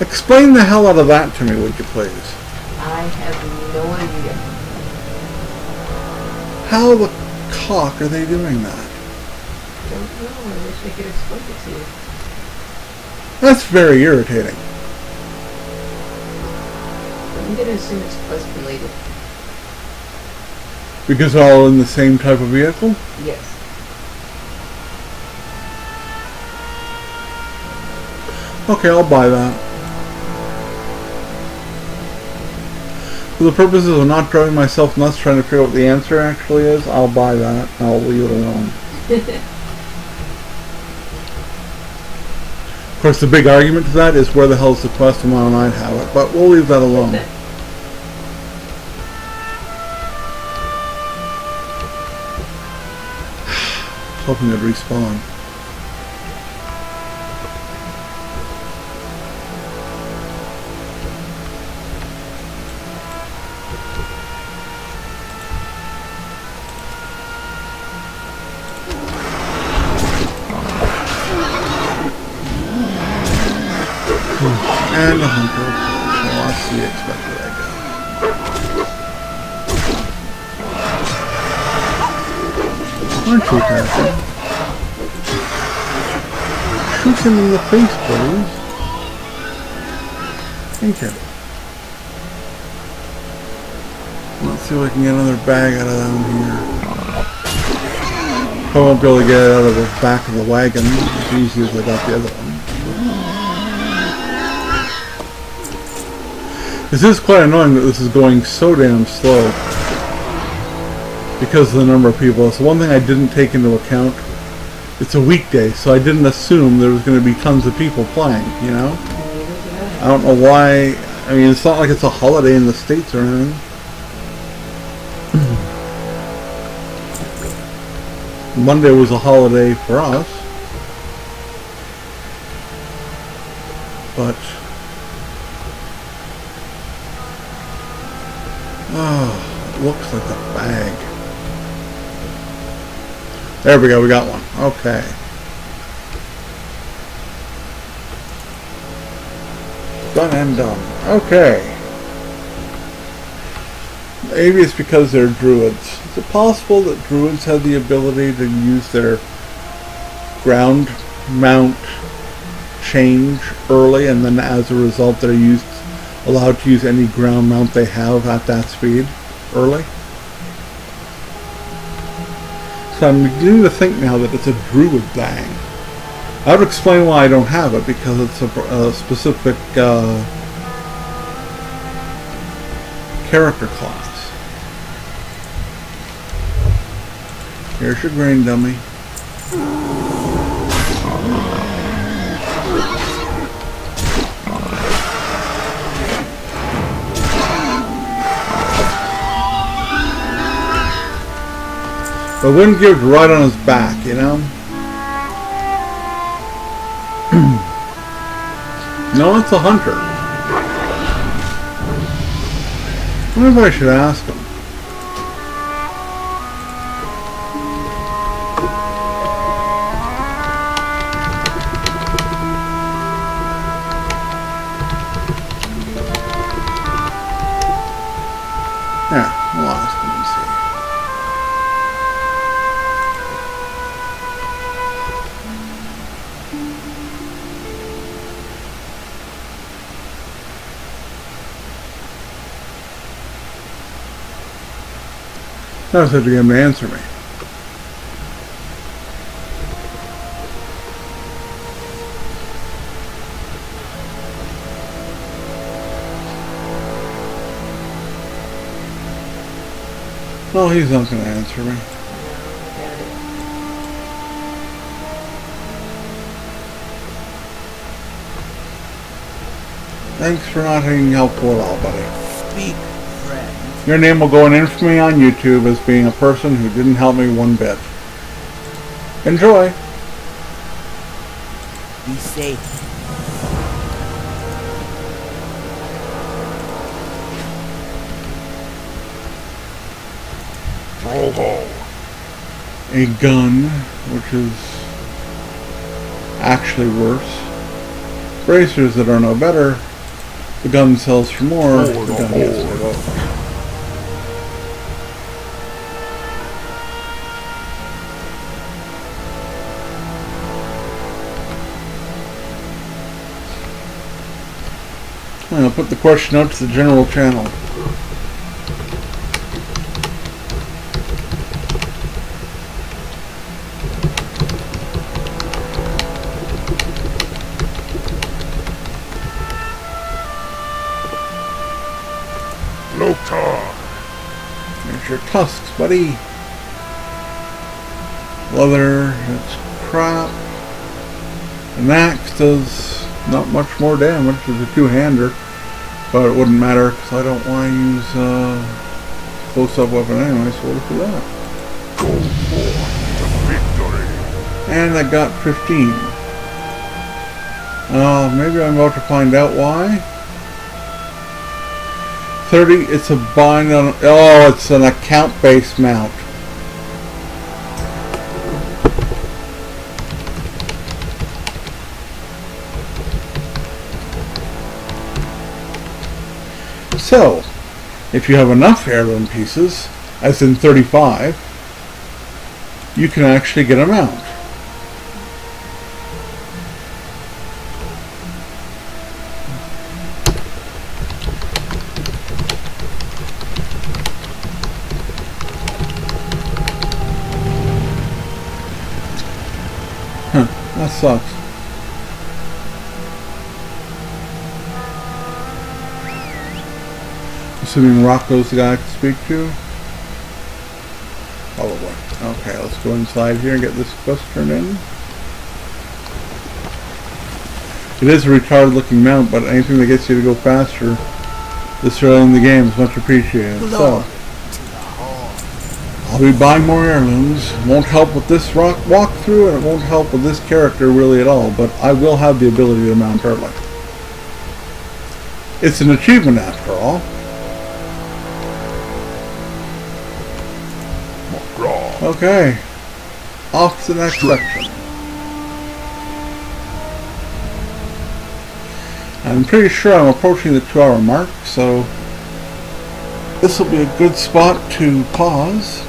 Explain the hell out of that to me, would you please? I have no idea. How the cock are they doing that? I don't know. I wish I could explain it to you. That's very irritating. I'm going to assume it's quest related. Because they're all in the same type of vehicle? Yes. Okay, I'll buy that. For the purposes of not driving myself nuts trying to figure out what the answer actually is, I'll buy that. I'll leave it alone. Of course, the big argument to that is where the hell's the quest and why don't I have it, but we'll leave that alone. Hoping it'd respawn. And a hunter. Well, that's to be expected, I guess. Aren't you happy? Shoot him in the face, please. Thank you. Let's see if I can get another bag out of down here. I won't be able to get it out of the back of the wagon as easy as I got the other one. This is quite annoying that this is going so damn slow because of the number of people. It's one thing I didn't take into account. It's a weekday, so I didn't assume there was going to be tons of people playing, you know? I don't know why. I mean, it's not like it's a holiday in the States or anything. Monday was a holiday for us. But oh, it looks like a bag. There we go, we got one. Okay. Done and done. Okay. Maybe it's because they're druids. Is it possible that druids have the ability to use their ground mount change early, and then as a result they're allowed to use any ground mount they have at that speed early? So I'm beginning to think now that it's a druid bang. I would explain why I don't have it, because it's a specific character class. Here's your grain dummy. The wind gives right on his back, you know? No, it's a hunter. I wonder if I should ask him. Yeah, we'll ask him and see. I said to get him to answer me. No, he's not going to answer me. Thanks for not being helpful at all, buddy. Speak, friend. Your name will go in infamy on YouTube as being a person who didn't help me one bit. Enjoy. Be safe. Trollhall. A gun, which is actually worse. Bracers that are no better. The gun sells for more. The gun gets for both. I'll put the question out to the general channel. There's your tusks, buddy. Leather, it's crap. An axe does not much more damage. It's a two-hander, but it wouldn't matter because I don't want to use close-up weapon anyway, so what for that? Go forth to victory. And I got 15. Maybe I'm about to find out why. 30, it's a bind on, oh, it's an account-based mount. So, if you have enough heirloom pieces, as in 35, you can actually get a mount. That sucks. Assuming Rocco's the guy I can speak to? Probably. Okay, let's go inside here and get this quest turned in. It is a retarded looking mount, but anything that gets you to go faster this early in the game is much appreciated. So, I'll be buying more heirlooms. Won't help with this walkthrough, and it won't help with this character really at all, but I will have the ability to mount early. It's an achievement after all. Okay, off to the next section. I'm pretty sure I'm approaching the 2-hour mark, so this will be a good spot to pause.